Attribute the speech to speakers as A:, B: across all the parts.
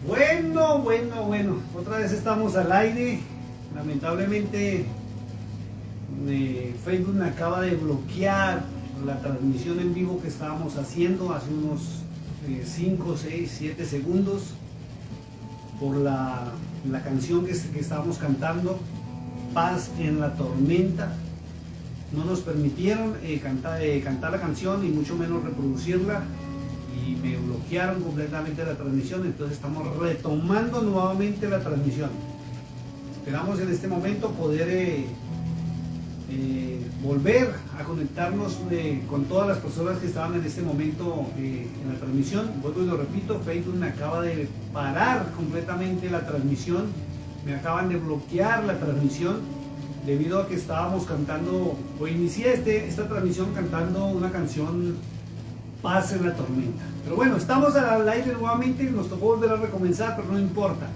A: Bueno, otra vez estamos al aire. Lamentablemente Facebook me acaba de bloquear la transmisión en vivo que estábamos haciendo hace unos 5, 6, 7 segundos por la canción que estábamos cantando, Paz en la Tormenta. No nos permitieron cantar la canción y mucho menos reproducirla, y me bloquearon completamente la transmisión. Entonces estamos retomando nuevamente la transmisión. Esperamos en este momento poder volver a conectarnos con todas las personas que estaban en este momento en la transmisión. Vuelvo y lo repito, Facebook me acaba de parar completamente la transmisión, me acaban de bloquear la transmisión debido a que estábamos cantando, o inicié esta transmisión cantando una canción, Paz en la Tormenta. Pero bueno, estamos al aire nuevamente, nos tocó volver a recomenzar, pero no importa.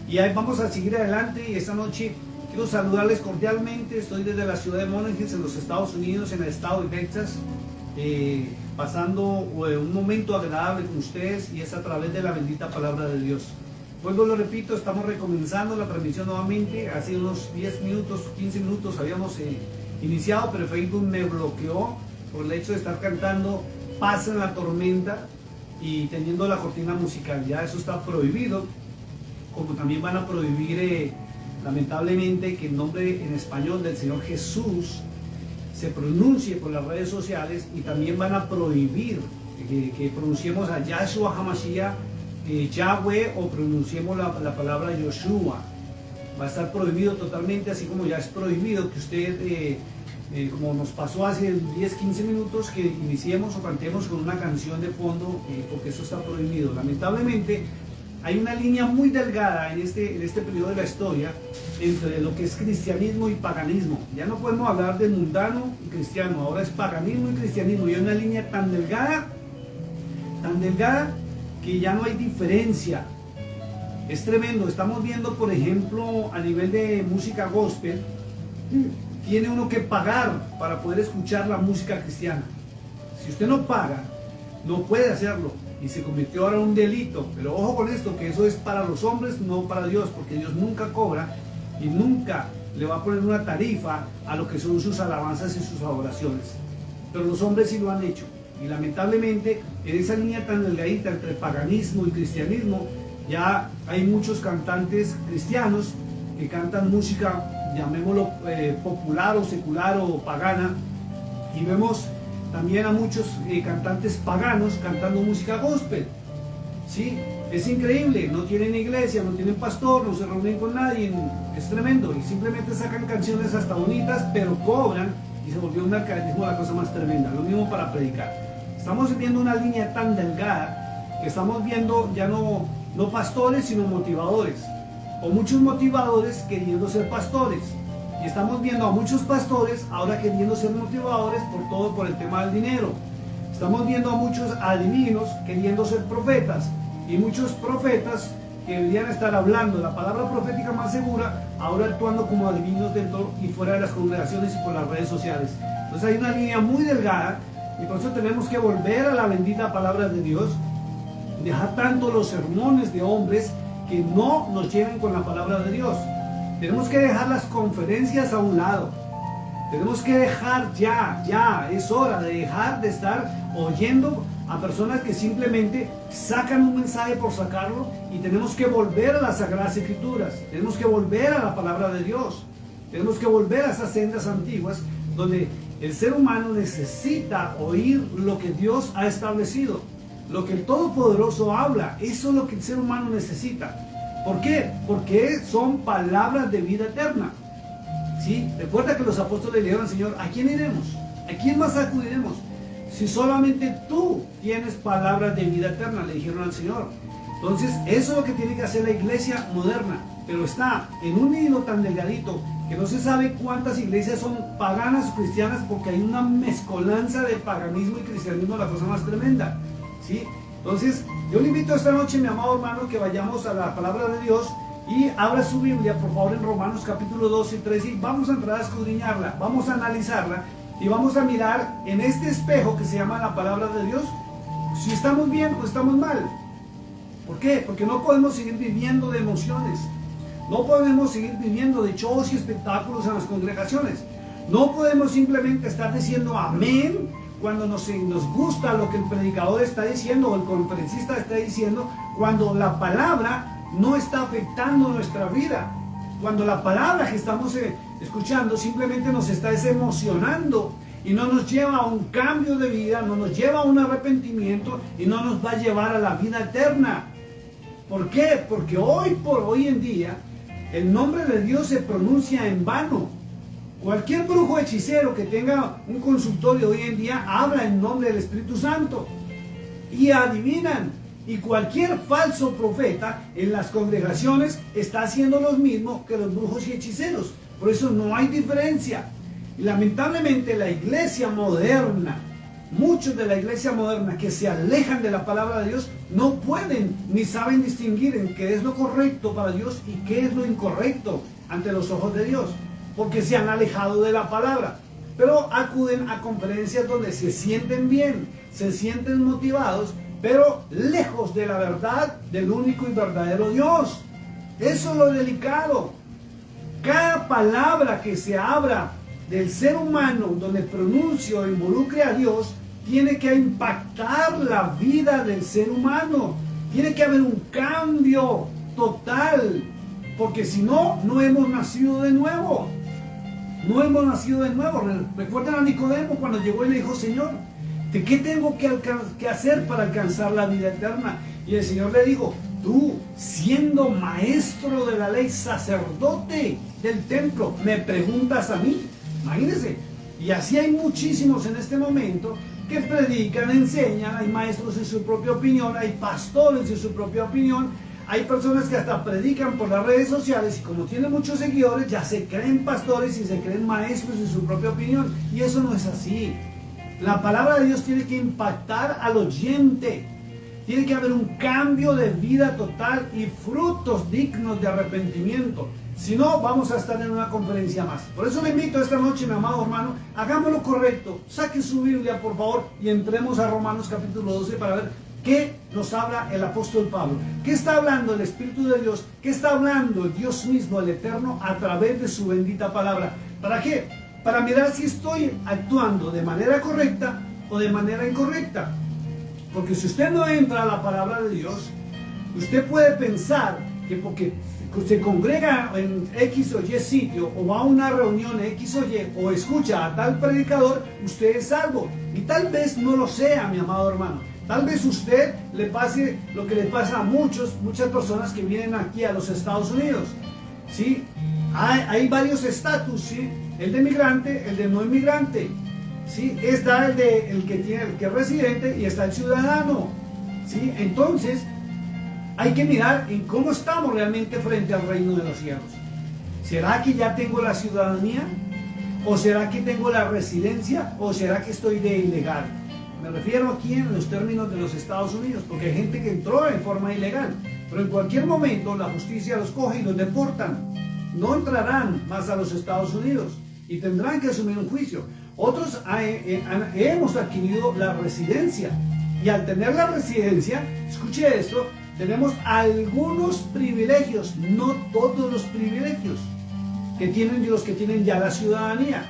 A: Y ahí vamos a seguir adelante. Y esta noche quiero saludarles cordialmente. Estoy desde la ciudad de Monaghan, en los Estados Unidos, en el estado de Texas, pasando un momento agradable con ustedes, y es a través de la bendita palabra de Dios. Vuelvo y lo repito, estamos recomenzando la transmisión nuevamente. Hace unos 10 minutos, 15 minutos habíamos iniciado, pero Facebook me bloqueó por el hecho de estar cantando Paz en la Tormenta y teniendo la cortina musical. Ya eso está prohibido, como también van a prohibir lamentablemente que el nombre en español del Señor Jesús se pronuncie por las redes sociales, y también van a prohibir que pronunciemos a Yahshua HaMashiach, Yahweh, o pronunciemos la palabra Yoshua. Va a estar prohibido totalmente, así como ya es prohibido que usted, como nos pasó hace 10-15 minutos, que iniciemos o cantemos con una canción de fondo, porque eso está prohibido. Lamentablemente hay una línea muy delgada en este periodo de la historia entre lo que es cristianismo y paganismo. Ya no podemos hablar de mundano y cristiano, ahora es paganismo y cristianismo, y hay una línea tan delgada que ya no hay diferencia. Es tremendo. Estamos viendo, por ejemplo, a nivel de música gospel, tiene uno que pagar para poder escuchar la música cristiana. Si usted no paga, no puede hacerlo, y se convirtió ahora en un delito. Pero ojo con esto, que eso es para los hombres, no para Dios, porque Dios nunca cobra y nunca le va a poner una tarifa a lo que son sus alabanzas y sus adoraciones. Pero los hombres sí lo han hecho, y lamentablemente en esa línea tan delgadita entre paganismo y cristianismo ya hay muchos cantantes cristianos que cantan música, llamémoslo popular o secular o pagana, y vemos también a muchos cantantes paganos cantando música gospel. ¿Sí? Es increíble, no tienen iglesia, no tienen pastor, no se reúnen con nadie, es tremendo, y simplemente sacan canciones hasta bonitas, pero cobran, y se volvió un mercaderismo la cosa más tremenda. Lo mismo para predicar. Estamos viendo una línea tan delgada que estamos viendo ya no pastores, sino motivadores, o muchos motivadores queriendo ser pastores, y estamos viendo a muchos pastores ahora queriendo ser motivadores por el tema del dinero. Estamos viendo a muchos adivinos queriendo ser profetas, y muchos profetas que deberían estar hablando la palabra profética más segura, ahora actuando como adivinos dentro y fuera de las congregaciones y por las redes sociales. Entonces hay una línea muy delgada, y por eso tenemos que volver a la bendita palabra de Dios, dejar tanto los sermones de hombres que no nos lleven con la palabra de Dios. Tenemos que dejar las conferencias a un lado. Tenemos que dejar ya, es hora de dejar de estar oyendo a personas que simplemente sacan un mensaje por sacarlo, y tenemos que volver a las Sagradas Escrituras, tenemos que volver a la palabra de Dios, tenemos que volver a esas sendas antiguas donde el ser humano necesita oír lo que Dios ha establecido, lo que el Todopoderoso habla. Eso es lo que el ser humano necesita. ¿Por qué? Porque son palabras de vida eterna. ¿Sí? Recuerda que los apóstoles le dijeron al Señor: ¿a quién iremos? ¿A quién más acudiremos? Si solamente tú tienes palabras de vida eterna, le dijeron al Señor. Entonces, eso es lo que tiene que hacer la iglesia moderna. Pero está en un hilo tan delgadito que no se sabe cuántas iglesias son paganas o cristianas, porque hay una mezcolanza de paganismo y cristianismo, la cosa más tremenda. ¿Sí? Entonces, yo le invito esta noche, mi amado hermano, que vayamos a la palabra de Dios, y abra su Biblia, por favor, en Romanos capítulo 12 y 13, y vamos a entrar a escudriñarla, vamos a analizarla, y vamos a mirar en este espejo que se llama la palabra de Dios, si estamos bien o estamos mal. ¿Por qué? Porque no podemos seguir viviendo de emociones. No podemos seguir viviendo de shows y espectáculos en las congregaciones. No podemos simplemente estar diciendo amén cuando nos gusta lo que el predicador está diciendo o el conferencista está diciendo, cuando la palabra no está afectando nuestra vida. Cuando la palabra que estamos escuchando simplemente nos está desemocionando y no nos lleva a un cambio de vida, no nos lleva a un arrepentimiento y no nos va a llevar a la vida eterna. ¿Por qué? Porque hoy en día el nombre de Dios se pronuncia en vano. Cualquier brujo hechicero que tenga un consultorio hoy en día habla en nombre del Espíritu Santo y adivinan. Y cualquier falso profeta en las congregaciones está haciendo lo mismo que los brujos y hechiceros. Por eso no hay diferencia. Y lamentablemente la iglesia moderna, muchos de la iglesia moderna que se alejan de la palabra de Dios, no pueden ni saben distinguir en qué es lo correcto para Dios y qué es lo incorrecto ante los ojos de Dios, porque se han alejado de la palabra. Pero acuden a conferencias donde se sienten bien, se sienten motivados, pero lejos de la verdad del único y verdadero Dios. Eso es lo delicado. Cada palabra que se abra del ser humano, donde pronuncie o involucre a Dios, tiene que impactar la vida del ser humano. Tiene que haber un cambio total, porque si no, no hemos nacido de nuevo. No hemos nacido de nuevo. Recuerdan a Nicodemo cuando llegó y le dijo: Señor, ¿de qué tengo que hacer para alcanzar la vida eterna? Y el Señor le dijo: tú, siendo maestro de la ley, sacerdote del templo, ¿me preguntas a mí? Imagínense. Y así hay muchísimos en este momento que predican, enseñan, hay maestros en su propia opinión, hay pastores en su propia opinión, hay personas que hasta predican por las redes sociales y como tienen muchos seguidores ya se creen pastores y se creen maestros en su propia opinión. Y eso no es así. La palabra de Dios tiene que impactar al oyente. Tiene que haber un cambio de vida total y frutos dignos de arrepentimiento. Si no, vamos a estar en una conferencia más. Por eso le invito esta noche, mi amado hermano, hagamos lo correcto. Saque su Biblia, por favor, y entremos a Romanos capítulo 12 para ver qué nos habla el apóstol Pablo. ¿Qué está hablando el Espíritu de Dios? ¿Qué está hablando Dios mismo, el Eterno, a través de su bendita palabra? ¿Para qué? Para mirar si estoy actuando de manera correcta o de manera incorrecta. Porque si usted no entra a la palabra de Dios, usted puede pensar que porque se congrega en X o Y sitio, o va a una reunión X o Y, o escucha a tal predicador, usted es salvo. Y tal vez no lo sea, mi amado hermano. Tal vez usted le pase lo que le pasa a muchas personas que vienen aquí a los Estados Unidos. ¿Sí? Hay varios estatus, ¿sí? El de migrante, el de no inmigrante. ¿Sí? Está el que es residente y está el ciudadano. ¿Sí? Entonces, hay que mirar en cómo estamos realmente frente al reino de los cielos. ¿Será que ya tengo la ciudadanía? ¿O será que tengo la residencia? ¿O será que estoy de ilegal? Me refiero aquí en los términos de los Estados Unidos, porque hay gente que entró en forma ilegal, pero en cualquier momento la justicia los coge y los deportan. No entrarán más a los Estados Unidos y tendrán que asumir un juicio. Otros hemos adquirido la residencia, y al tener la residencia, escuche esto, tenemos algunos privilegios, no todos los privilegios que tienen los que tienen ya la ciudadanía.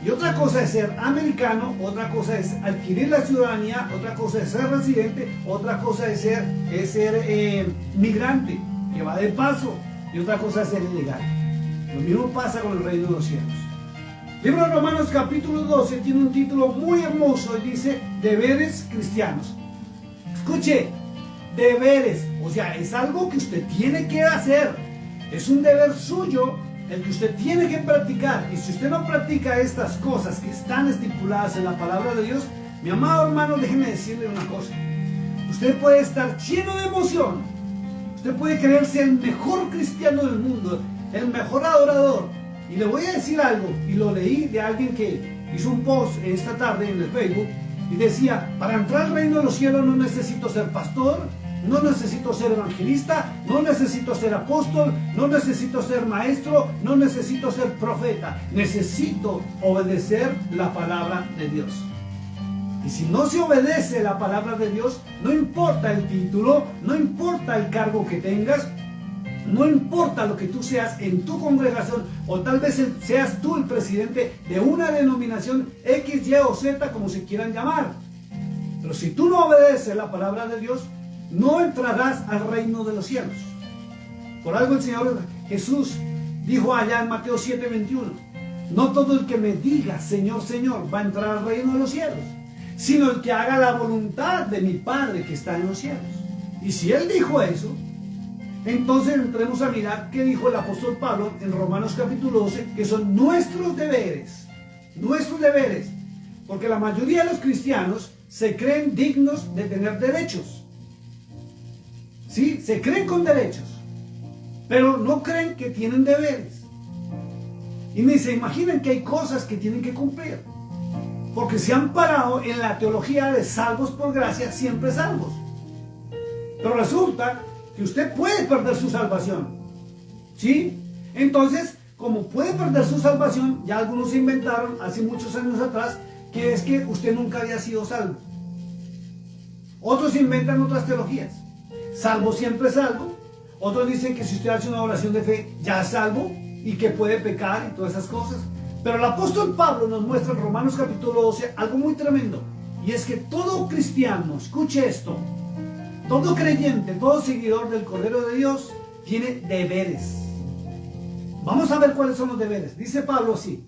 A: Y otra cosa es ser americano, otra cosa es adquirir la ciudadanía, otra cosa es ser residente, otra cosa es ser migrante, que va de paso, y otra cosa es ser ilegal. Lo mismo pasa con el reino de los cielos. Libro de Romanos capítulo 12 tiene un título muy hermoso y dice: deberes cristianos. Escuche, deberes, o sea, es algo que usted tiene que hacer, es un deber suyo el que usted tiene que practicar. Y si usted no practica estas cosas que están estipuladas en la palabra de Dios, mi amado hermano, déjeme decirle una cosa: usted puede estar lleno de emoción, usted puede creerse el mejor cristiano del mundo, el mejor adorador, y le voy a decir algo, y lo leí de alguien que hizo un post esta tarde en el Facebook y decía: para entrar al reino de los cielos no necesito ser pastor, no necesito ser evangelista, no necesito ser apóstol, no necesito ser maestro, no necesito ser profeta, necesito obedecer la palabra de Dios. Y si no se obedece la palabra de Dios, no importa el título, no importa importa el cargo que tengas, no importa lo que tú seas en tu congregación, o tal vez seas tú el presidente de una denominación X, Y o Z, como se quieran llamar. Pero si tú no obedeces la palabra de Dios, no entrarás al reino de los cielos. Por algo el Señor Jesús dijo allá en Mateo 7:21, no todo el que me diga Señor, Señor va a entrar al reino de los cielos, sino el que haga la voluntad de mi Padre que está en los cielos. Y si Él dijo eso, entonces entremos a mirar qué dijo el apóstol Pablo en Romanos capítulo 12, que son nuestros deberes, porque la mayoría de los cristianos se creen dignos de tener derechos, ¿sí? Se creen con derechos, pero no creen que tienen deberes, y ni se imaginan que hay cosas que tienen que cumplir, porque se han parado en la teología de salvos por gracia, siempre salvos. Pero resulta que usted puede perder su salvación, ¿sí? Entonces, como puede perder su salvación, ya algunos inventaron hace muchos años atrás que es que usted nunca había sido salvo. Otros inventan otras teologías. Salvo siempre salvo. Otros dicen que si usted hace una oración de fe, ya es salvo y que puede pecar y todas esas cosas. Pero el apóstol Pablo nos muestra en Romanos capítulo 12 algo muy tremendo. Y es que todo cristiano, escuche esto, todo creyente, todo seguidor del Cordero de Dios tiene deberes. Vamos a ver cuáles son los deberes. Dice Pablo así.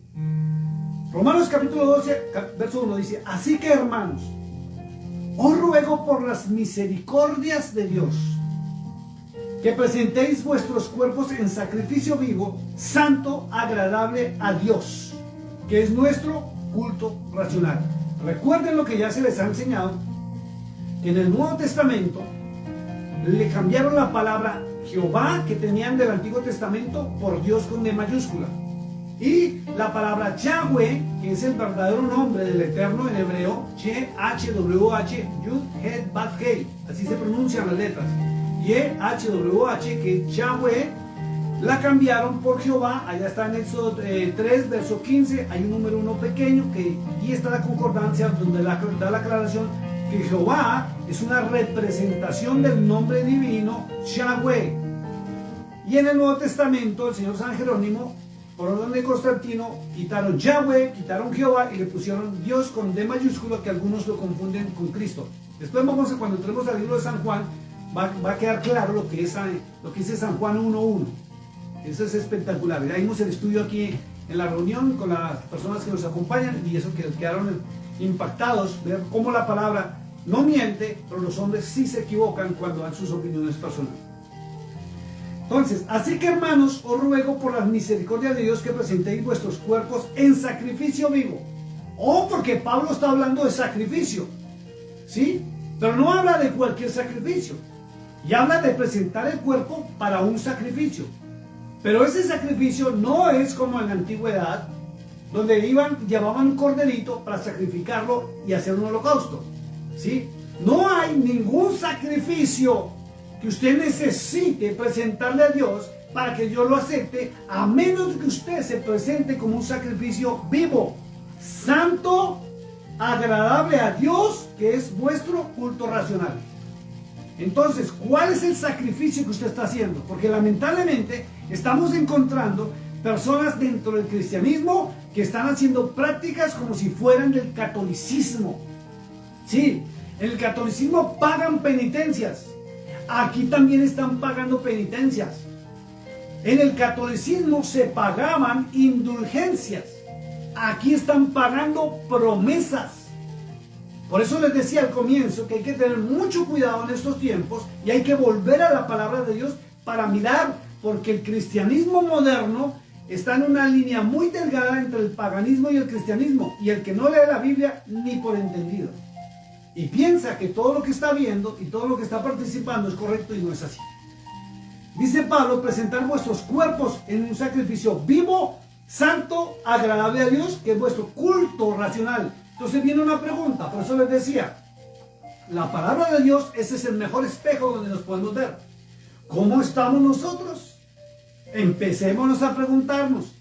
A: Romanos capítulo 12, verso 1 dice, así que hermanos, os ruego por las misericordias de Dios, que presentéis vuestros cuerpos en sacrificio vivo, santo, agradable a Dios, que es nuestro culto racional. Recuerden lo que ya se les ha enseñado, que en el Nuevo Testamento le cambiaron la palabra Jehová que tenían del Antiguo Testamento por Dios con D mayúscula. Y la palabra Yahweh, que es el verdadero nombre del Eterno en hebreo, YHWH, Yud, Het, Bat, Hei, así se pronuncian las letras. YHWH, que es Yahweh, la cambiaron por Jehová. Allá está en Éxodo 3, verso 15, hay un número 1 pequeño, que y está la concordancia donde da la aclaración que Jehová es una representación del nombre divino Yahweh. Y en el Nuevo Testamento el señor San Jerónimo, por orden de Constantino, quitaron Yahweh, quitaron Jehová y le pusieron Dios con D mayúscula, que algunos lo confunden con Cristo. Después cuando entremos al libro de San Juan, va a quedar claro lo que dice San Juan 1:1. Eso es espectacular. Ya vimos el estudio aquí en la reunión con las personas que nos acompañan y eso que quedaron impactados, ver cómo la palabra no miente, pero los hombres sí se equivocan cuando dan sus opiniones personales. Entonces, así que hermanos, os ruego por las misericordias de Dios que presentéis vuestros cuerpos en sacrificio vivo. Porque Pablo está hablando de sacrificio, ¿sí? Pero no habla de cualquier sacrificio. Y habla de presentar el cuerpo para un sacrificio. Pero ese sacrificio no es como en la antigüedad, donde llevaban un corderito para sacrificarlo y hacer un holocausto, ¿sí? No hay ningún sacrificio que usted necesite presentarle a Dios para que Dios lo acepte, a menos que usted se presente como un sacrificio vivo, santo, agradable a Dios, que es vuestro culto racional. Entonces, ¿cuál es el sacrificio que usted está haciendo? Porque lamentablemente estamos encontrando personas dentro del cristianismo que están haciendo prácticas como si fueran del catolicismo. Sí, en el catolicismo pagan penitencias. Aquí también están pagando penitencias. En el catolicismo se pagaban indulgencias. Aquí están pagando promesas. Por eso les decía al comienzo que hay que tener mucho cuidado en estos tiempos y hay que volver a la palabra de Dios para mirar, porque el cristianismo moderno está en una línea muy delgada entre el paganismo y el cristianismo, y el que no lee la Biblia ni por entendido. Y piensa que todo lo que está viendo y todo lo que está participando es correcto y no es así. Dice Pablo, presentar vuestros cuerpos en un sacrificio vivo, santo, agradable a Dios, que es vuestro culto racional. Entonces viene una pregunta, por eso les decía, la palabra de Dios, ese es el mejor espejo donde nos podemos ver. ¿Cómo estamos nosotros? Empecémonos a preguntarnos,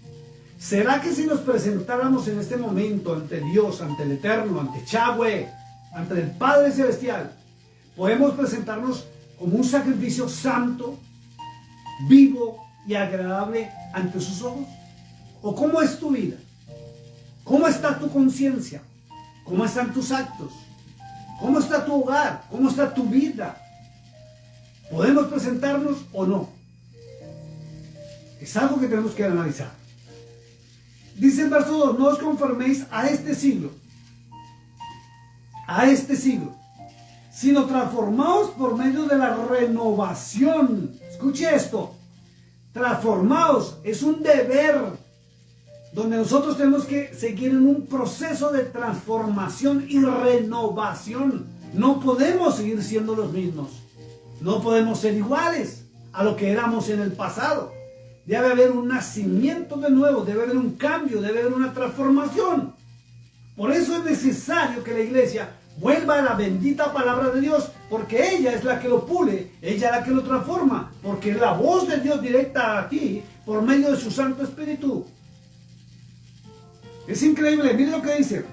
A: ¿será que si nos presentáramos en este momento ante Dios, ante el Eterno, ante Yahweh, ante el Padre Celestial, podemos presentarnos como un sacrificio santo, vivo y agradable ante sus ojos? ¿O cómo es tu vida? ¿Cómo está tu conciencia? ¿Cómo están tus actos? ¿Cómo está tu hogar? ¿Cómo está tu vida? ¿Podemos presentarnos o no? Es algo que tenemos que analizar. Dice el verso 2, no os conforméis a este siglo, sino transformaos por medio de la renovación. Escuche esto, transformaos es un deber donde nosotros tenemos que seguir en un proceso de transformación y renovación. No podemos seguir siendo los mismos, no podemos ser iguales a lo que éramos en el pasado. Debe haber un nacimiento de nuevo, debe haber un cambio, debe haber una transformación. Por eso es necesario que la iglesia vuelva a la bendita palabra de Dios, porque ella es la que lo pule, ella es la que lo transforma, porque es la voz de Dios directa a ti por medio de su Santo Espíritu. Es increíble, miren lo que dice.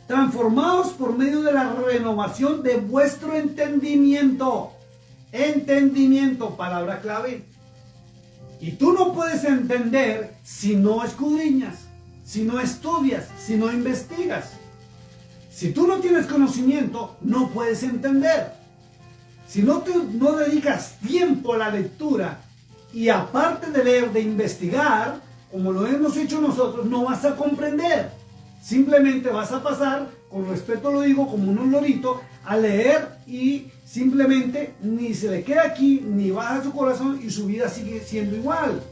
A: Transformaos por medio de la renovación de vuestro entendimiento. Entendimiento, palabra clave. Y tú no puedes entender si no escudriñas, si no estudias, si no investigas. Si tú no tienes conocimiento, no puedes entender. Si no dedicas tiempo a la lectura y aparte de leer, de investigar, como lo hemos hecho nosotros, no vas a comprender. Simplemente vas a pasar, con respeto lo digo, como un lorito, a leer y simplemente ni se le queda aquí, ni baja su corazón y su vida sigue siendo igual.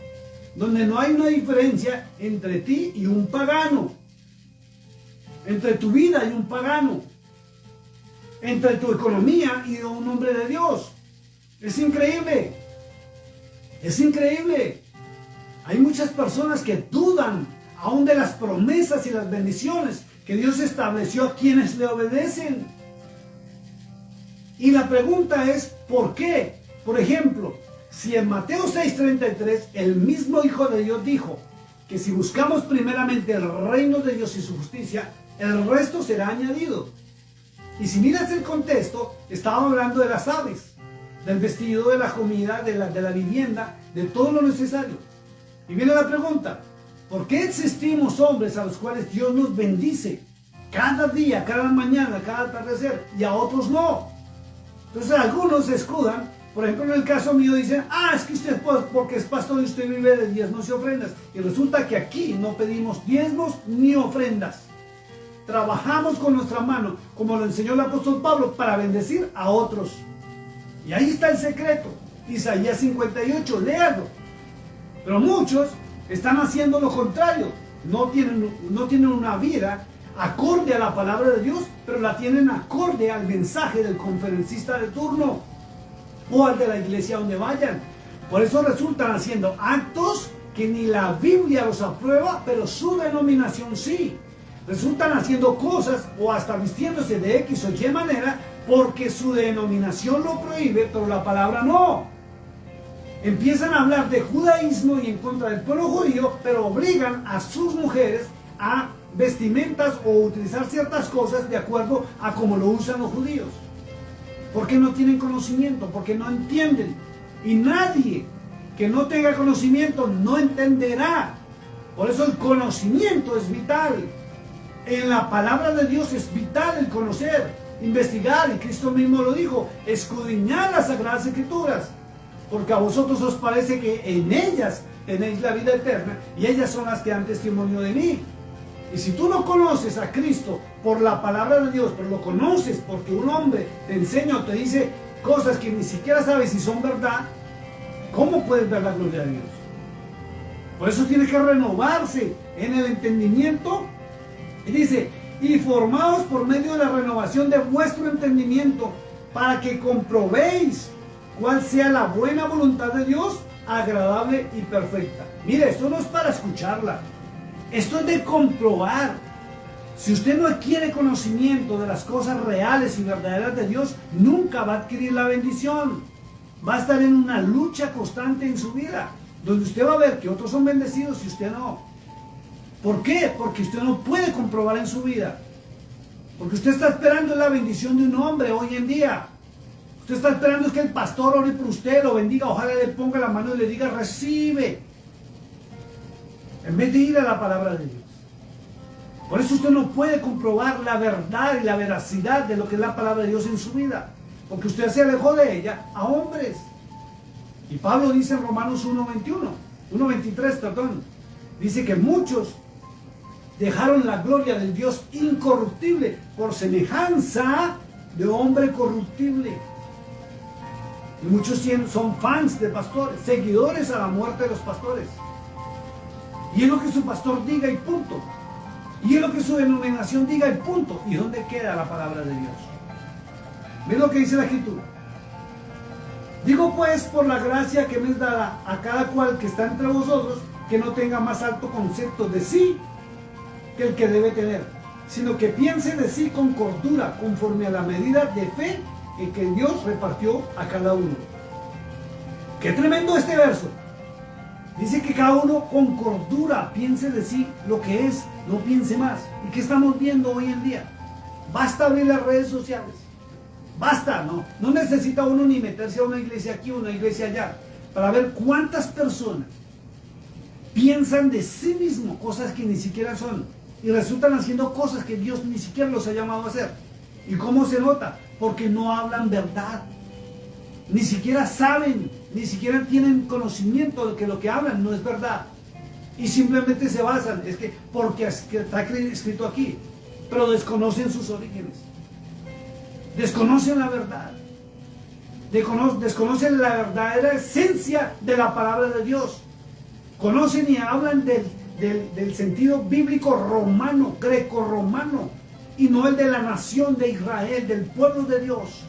A: Donde no hay una diferencia entre ti y un pagano. Entre tu vida y un pagano. Entre tu economía y un hombre de Dios. Es increíble. Es increíble. Hay muchas personas que dudan aún de las promesas y las bendiciones que Dios estableció a quienes le obedecen. Y la pregunta es, ¿por qué? Por ejemplo, si en Mateo 6:33 el mismo Hijo de Dios dijo que si buscamos primeramente el reino de Dios y su justicia, el resto será añadido. Y si miras el contexto, estaba hablando de las aves, del vestido, de la comida, de la vivienda, de todo lo necesario. Y viene la pregunta, ¿por qué existimos hombres a los cuales Dios nos bendice cada día, cada mañana, cada atardecer, y a otros no? Entonces algunos se escudan, por ejemplo en el caso mío dicen, es que usted porque es pastor y usted vive de diezmos y ofrendas. Y resulta que aquí no pedimos diezmos ni ofrendas. Trabajamos con nuestra mano, como lo enseñó el apóstol Pablo, para bendecir a otros. Y ahí está el secreto. Isaías 58, léalo. Pero muchos están haciendo lo contrario. No tienen una vida acorde a la palabra de Dios, pero la tienen acorde al mensaje del conferencista de turno o al de la iglesia donde vayan. Por eso resultan haciendo actos que ni la Biblia los aprueba, pero su denominación sí. Resultan haciendo cosas o hasta vistiéndose de X o Y manera porque su denominación lo prohíbe, pero la palabra no. Empiezan a hablar de judaísmo y en contra del pueblo judío, pero obligan a sus mujeres a vestimentas o utilizar ciertas cosas de acuerdo a cómo lo usan los judíos. Porque no tienen conocimiento, porque no entienden. Y nadie que no tenga conocimiento no entenderá. Por eso el conocimiento es vital. En la palabra de Dios es vital el conocer, investigar, y Cristo mismo lo dijo, escudriñar las Sagradas Escrituras, porque a vosotros os parece que en ellas tenéis la vida eterna, y ellas son las que dan testimonio de mí. Y si tú no conoces a Cristo por la palabra de Dios, pero lo conoces porque un hombre te enseña o te dice cosas que ni siquiera sabes si son verdad, ¿cómo puedes ver la gloria de Dios? Por eso tiene que renovarse en el entendimiento. Y dice, y formaos por medio de la renovación de vuestro entendimiento, para que comprobéis cuál sea la buena voluntad de Dios, agradable y perfecta. Mire, esto no es para escucharla, esto es de comprobar. Si usted no adquiere conocimiento de las cosas reales y verdaderas de Dios, nunca va a adquirir la bendición. Va a estar en una lucha constante en su vida, donde usted va a ver que otros son bendecidos y usted no. ¿Por qué? Porque usted no puede comprobar en su vida. Porque usted está esperando la bendición de un hombre hoy en día. Usted está esperando que el pastor ore por usted, lo bendiga, ojalá le ponga la mano y le diga recibe, en vez de ir a la palabra de Dios. Por eso usted no puede comprobar la verdad y la veracidad de lo que es la palabra de Dios en su vida, porque usted se alejó de ella a hombres. Y Pablo dice en Romanos 1:23, perdón, dice que muchos dejaron la gloria del Dios incorruptible por semejanza de hombre corruptible. Y muchos son fans de pastores, seguidores a la muerte de los pastores. Y es lo que su pastor diga y punto. Y es lo que su denominación diga y punto. ¿Y dónde queda la palabra de Dios? ¿Ven lo que dice la Escritura? Digo pues, por la gracia que me es dada a cada cual que está entre vosotros, que no tenga más alto concepto de sí que el que debe tener, sino que piense de sí con cordura, conforme a la medida de fe en que Dios repartió a cada uno. ¡Qué tremendo este verso! Dice que cada uno con cordura piense de sí lo que es, no piense más. ¿Y qué estamos viendo hoy en día? Basta abrir las redes sociales. Basta, no necesita uno ni meterse a una iglesia aquí o una iglesia allá para ver cuántas personas piensan de sí mismo cosas que ni siquiera son y resultan haciendo cosas que Dios ni siquiera los ha llamado a hacer. ¿Y cómo se nota? Porque no hablan verdad, ni siquiera saben, ni siquiera tienen conocimiento de que lo que hablan no es verdad y simplemente se basan, es que porque está escrito aquí, pero desconocen sus orígenes, desconocen la verdad, desconocen la verdadera esencia de la palabra de Dios, conocen y hablan del sentido bíblico romano, greco-romano, y no el de la nación de Israel, del pueblo de Dios.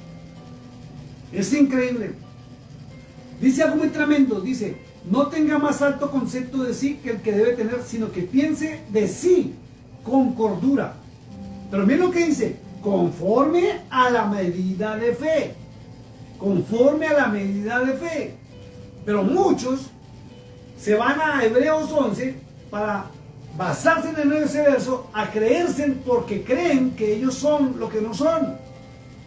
A: Es increíble. Dice algo muy tremendo, dice, no tenga más alto concepto de sí que el que debe tener, sino que piense de sí con cordura. Pero miren lo que dice, conforme a la medida de fe. Conforme a la medida de fe. Pero muchos se van a Hebreos 11 para basarse en ese verso, a creerse porque creen que ellos son lo que no son.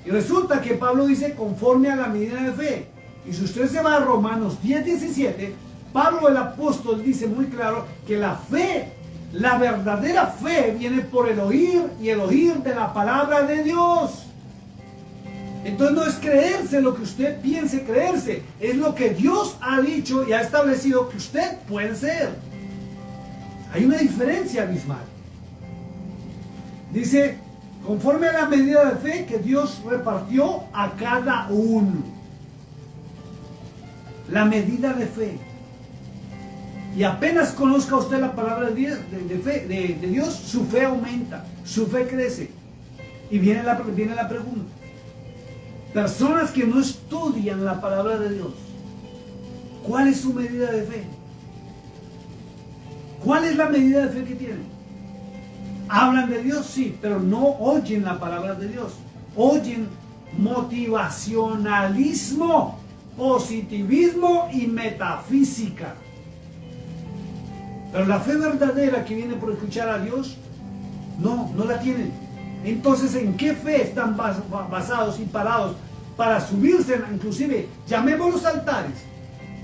A: Y resulta que Pablo dice conforme a la medida de fe. Y si usted se va a Romanos 10:17, Pablo el apóstol dice muy claro que la fe, la verdadera fe, viene por el oír y el oír de la palabra de Dios. Entonces no es creerse lo que usted piense creerse, es lo que Dios ha dicho y ha establecido que usted puede ser. Hay una diferencia abismal. Dice, conforme a la medida de fe que Dios repartió a cada uno. La medida de fe. Y apenas conozca usted la palabra de Dios, su fe aumenta, su fe crece. Y viene la pregunta. Personas que no estudian la palabra de Dios, ¿cuál es su medida de fe? ¿Cuál es la medida de fe que tienen? Hablan de Dios, sí, pero no oyen la palabra de Dios. Oyen motivacionalismo, positivismo y metafísica. Pero la fe verdadera que viene por escuchar a Dios, no la tienen. Entonces, ¿en qué fe están basados y parados para subirse, inclusive, llamemos los altares,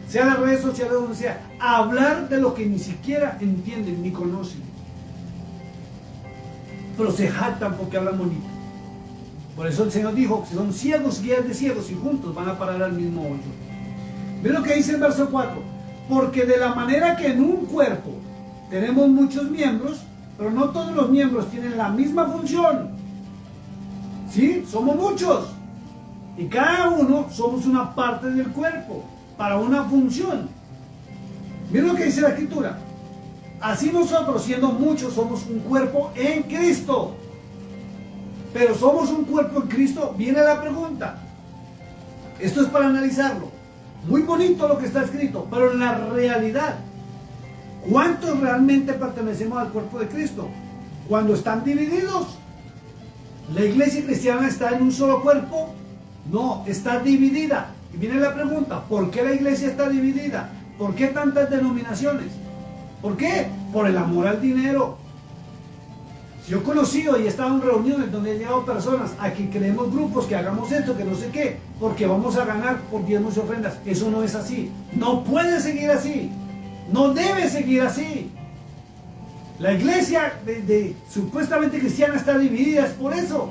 A: sea las redes sociales donde sea, a hablar de lo que ni siquiera entienden ni conocen? Pero se jactan porque hablan bonito. Por eso el Señor dijo que son ciegos, guías de ciegos, y juntos van a parar al mismo hoyo. Ve lo que dice el verso 4. Porque de la manera que en un cuerpo tenemos muchos miembros, pero no todos los miembros tienen la misma función. ¿Sí? Somos muchos. Y cada uno somos una parte del cuerpo, para una función. Miren lo que dice la Escritura. Así nosotros, siendo muchos, somos un cuerpo en Cristo. Pero somos un cuerpo en Cristo. Viene la pregunta. Esto es para analizarlo. Muy bonito lo que está escrito, pero en la realidad, ¿cuántos realmente pertenecemos al cuerpo de Cristo? Cuando están divididos. ¿La iglesia cristiana está en un solo cuerpo? No, está dividida. Y viene la pregunta, ¿por qué la iglesia está dividida? ¿Por qué tantas denominaciones? ¿Por qué? Por el amor al dinero. Yo he conocido y he estado en reuniones donde han llegado personas a que creemos grupos que hagamos esto, que no sé qué, porque vamos a ganar por diezmos y ofrendas. Eso no es así. No puede seguir así. No debe seguir así. La iglesia supuestamente cristiana está dividida, es por eso.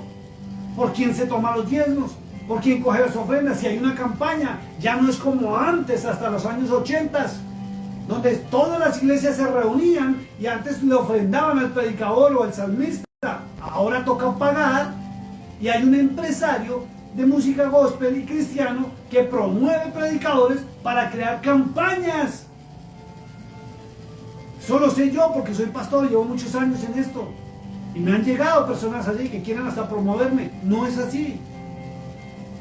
A: Por quien se toma los diezmos, por quien coge las ofrendas. Si hay una campaña, ya no es como antes, hasta los años 80, donde todas las iglesias se reunían y antes le ofrendaban al predicador o al salmista. Ahora toca pagar y hay un empresario de música gospel y cristiano que promueve predicadores para crear campañas. Solo sé yo porque soy pastor y llevo muchos años en esto. Y me han llegado personas allí que quieren hasta promoverme. No es así.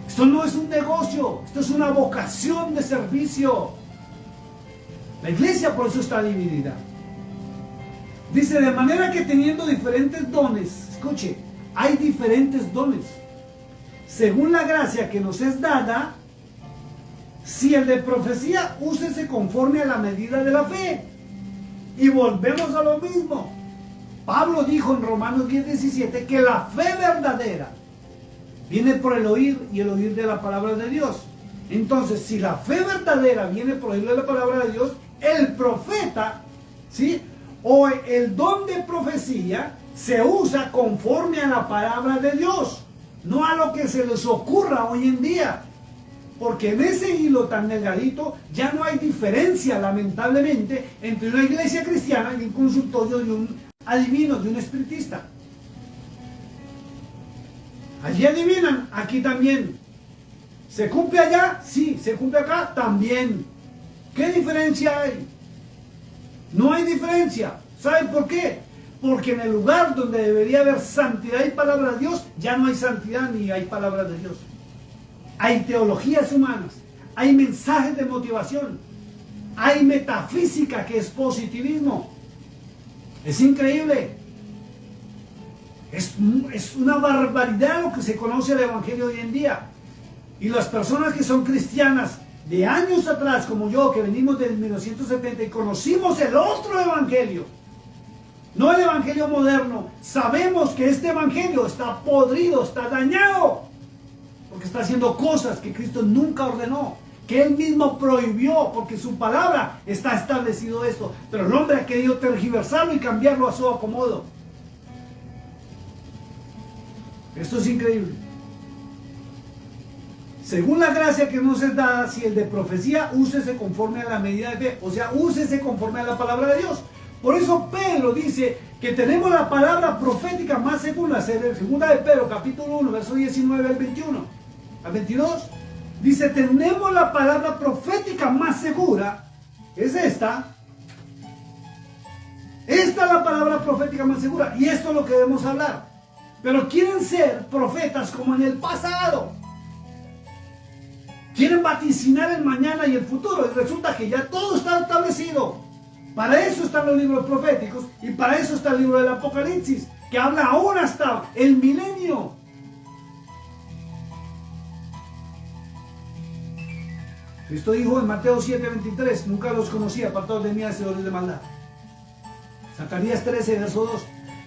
A: Esto no es un negocio, esto es una vocación de servicio. La iglesia por eso está dividida. Dice, de manera que teniendo diferentes dones, escuche, hay diferentes dones. Según la gracia que nos es dada, si el de profecía, úsese conforme a la medida de la fe. Y volvemos a lo mismo. Pablo dijo en Romanos 10:17 que la fe verdadera viene por el oír y el oír de la palabra de Dios. Entonces, si la fe verdadera viene por el oír de la palabra de Dios, el profeta, ¿sí?, o el don de profecía se usa conforme a la palabra de Dios, no a lo que se les ocurra hoy en día. Porque en ese hilo tan delgadito ya no hay diferencia, lamentablemente, entre una iglesia cristiana y un consultorio de un adivino, de un espiritista. Allí adivinan, aquí también. ¿Se cumple allá? Sí. ¿Se cumple acá? También. ¿Qué diferencia hay? No hay diferencia. ¿Saben por qué? Porque en el lugar donde debería haber santidad y palabra de Dios, ya no hay santidad ni hay palabra de Dios. Hay teologías humanas, hay mensajes de motivación, hay metafísica que es positivismo. Es increíble. Es una barbaridad lo que se conoce del evangelio hoy en día. Y las personas que son cristianas de años atrás, como yo, que venimos del 1970 y conocimos el otro evangelio, no el evangelio moderno, sabemos que este evangelio está podrido, está dañado, porque está haciendo cosas que Cristo nunca ordenó, que Él mismo prohibió, porque su palabra está establecido esto, pero el hombre ha querido tergiversarlo y cambiarlo a su acomodo. Esto es increíble. Según la gracia que nos es dada, si el de profecía, úsese conforme a la medida de fe, o sea, úsese conforme a la palabra de Dios. Por eso Pedro dice que tenemos la palabra profética más segura, segunda de Pedro, capítulo 1, verso 19 al 21, al 22, dice, tenemos la palabra profética más segura, es esta. Esta es la palabra profética más segura, y esto es lo que debemos hablar. Pero quieren ser profetas como en el pasado. Quieren vaticinar el mañana y el futuro, y resulta que ya todo está establecido. Para eso están los libros proféticos, y para eso está el libro del Apocalipsis, que habla aún hasta el milenio. Cristo dijo en Mateo 7:23, nunca los conocí, apartados de mí, hacedores de maldad. Zacarías 13, verso 2,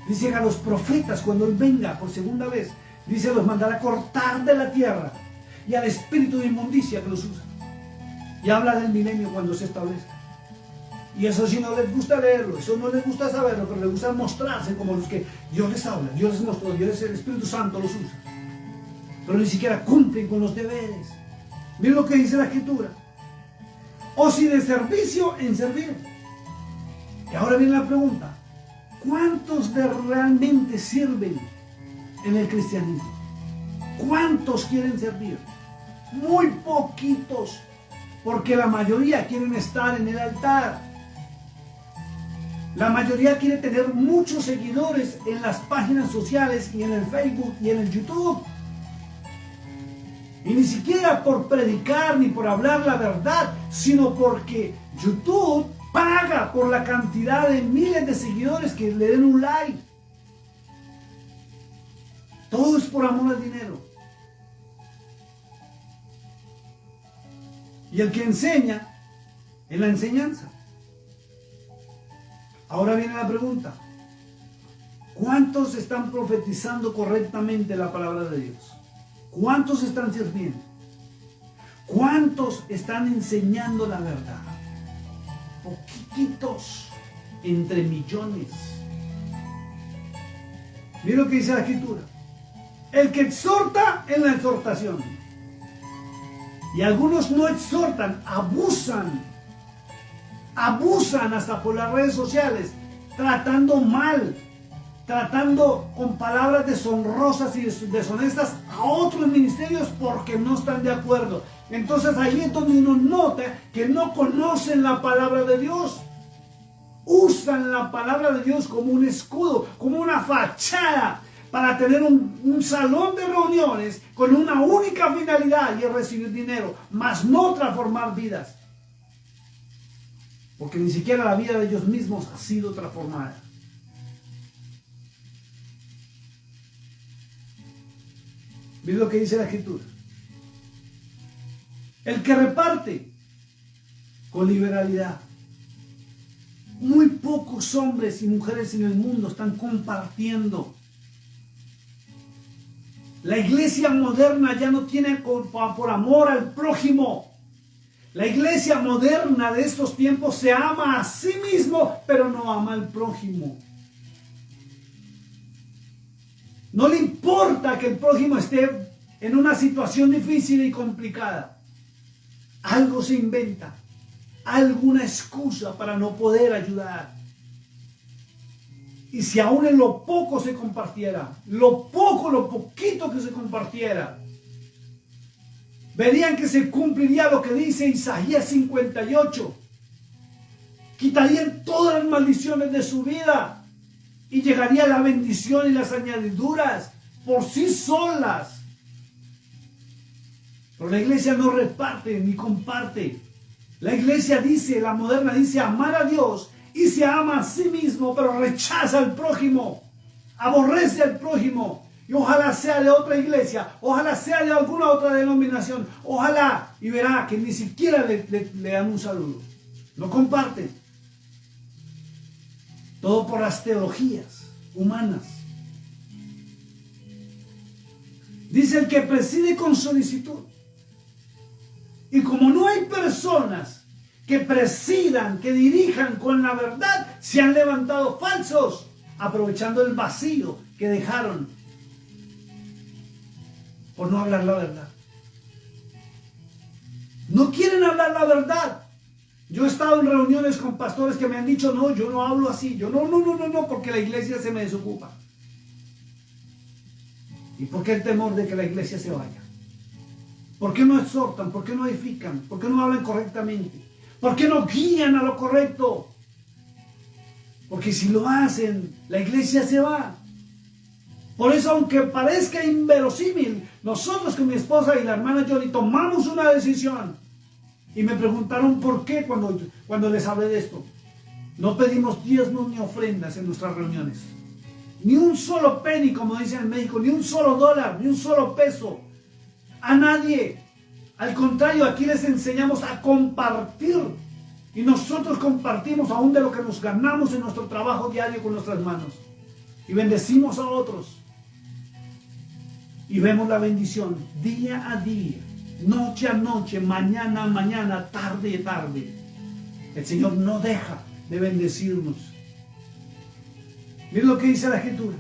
A: dice a los profetas, cuando Él venga por segunda vez, dice, los mandará a cortar de la tierra, y al espíritu de inmundicia que los usa. Y habla del milenio cuando se establezca. Y eso sí no les gusta leerlo, eso no les gusta saberlo, pero les gusta mostrarse como los que Dios les habla, Dios les mostró, Dios, el Espíritu Santo los usa. Pero ni siquiera cumplen con los deberes. Miren lo que dice la Escritura. O si de servicio en servir. Y ahora viene la pregunta, ¿cuántos realmente sirven en el cristianismo? ¿Cuántos quieren servir? Muy poquitos, porque la mayoría quieren estar en el altar. La mayoría quiere tener muchos seguidores en las páginas sociales y en el Facebook y en el YouTube. Y ni siquiera por predicar ni por hablar la verdad, sino porque YouTube paga por la cantidad de miles de seguidores que le den un like. Todo es por amor al dinero. Y el que enseña es la enseñanza. Ahora viene la pregunta. ¿Cuántos están profetizando correctamente la palabra de Dios? ¿Cuántos están sirviendo? ¿Cuántos están enseñando la verdad? Poquitos entre millones. Mira lo que dice la Escritura. El que exhorta en la exhortación. Y algunos no exhortan, abusan. Abusan hasta por las redes sociales, tratando mal, tratando con palabras deshonrosas y deshonestas a otros ministerios porque no están de acuerdo. Entonces ahí es donde uno nota que no conocen la palabra de Dios. Usan la palabra de Dios como un escudo, como una fachada para tener un salón de reuniones con una única finalidad, y es recibir dinero, mas no transformar vidas. Porque ni siquiera la vida de ellos mismos ha sido transformada. Mira lo que dice la Escritura. El que reparte con liberalidad. Muy pocos hombres y mujeres en el mundo están compartiendo. La iglesia moderna ya no tiene por amor al prójimo. La iglesia moderna de estos tiempos se ama a sí mismo, pero no ama al prójimo. No le importa que el prójimo esté en una situación difícil y complicada. Algo se inventa, alguna excusa para no poder ayudar. Y si aún en lo poco se compartiera, lo poquito que se compartiera, verían que se cumpliría lo que dice Isaías 58. Quitarían todas las maldiciones de su vida y llegaría la bendición y las añadiduras por sí solas. Pero la iglesia no reparte ni comparte. La iglesia dice, la moderna dice amar a Dios y se ama a sí mismo, pero rechaza al prójimo, aborrece al prójimo. Y ojalá sea de otra iglesia, ojalá sea de alguna otra denominación, ojalá, y verá que ni siquiera le dan un saludo. No comparten. Todo por las teologías humanas. Dice el que preside con solicitud. Y como no hay personas que presidan, que dirijan con la verdad, se han levantado falsos, aprovechando el vacío que dejaron por no hablar la verdad. No quieren hablar la verdad. Yo he estado en reuniones con pastores que me han dicho, no, yo no hablo así, yo no, porque la iglesia se me desocupa. ¿Y por qué el temor de que la iglesia se vaya? ¿Por qué no exhortan? ¿Por qué no edifican? ¿Por qué no hablan correctamente? ¿Por qué no guían a lo correcto? Porque si lo hacen, la iglesia se va. Por eso, aunque parezca inverosímil, nosotros con mi esposa y la hermana Johnny tomamos una decisión. Y me preguntaron por qué cuando les hablé de esto. No pedimos diezmos ni ofrendas en nuestras reuniones. Ni un solo penny, como dice el médico, ni un solo dólar, ni un solo peso. A nadie. Al contrario, aquí les enseñamos a compartir. Y nosotros compartimos aún de lo que nos ganamos en nuestro trabajo diario con nuestras manos. Y bendecimos a otros. Y vemos la bendición día a día, noche a noche, mañana a mañana, tarde a tarde. El Señor no deja de bendecirnos. Miren lo que dice la Escritura.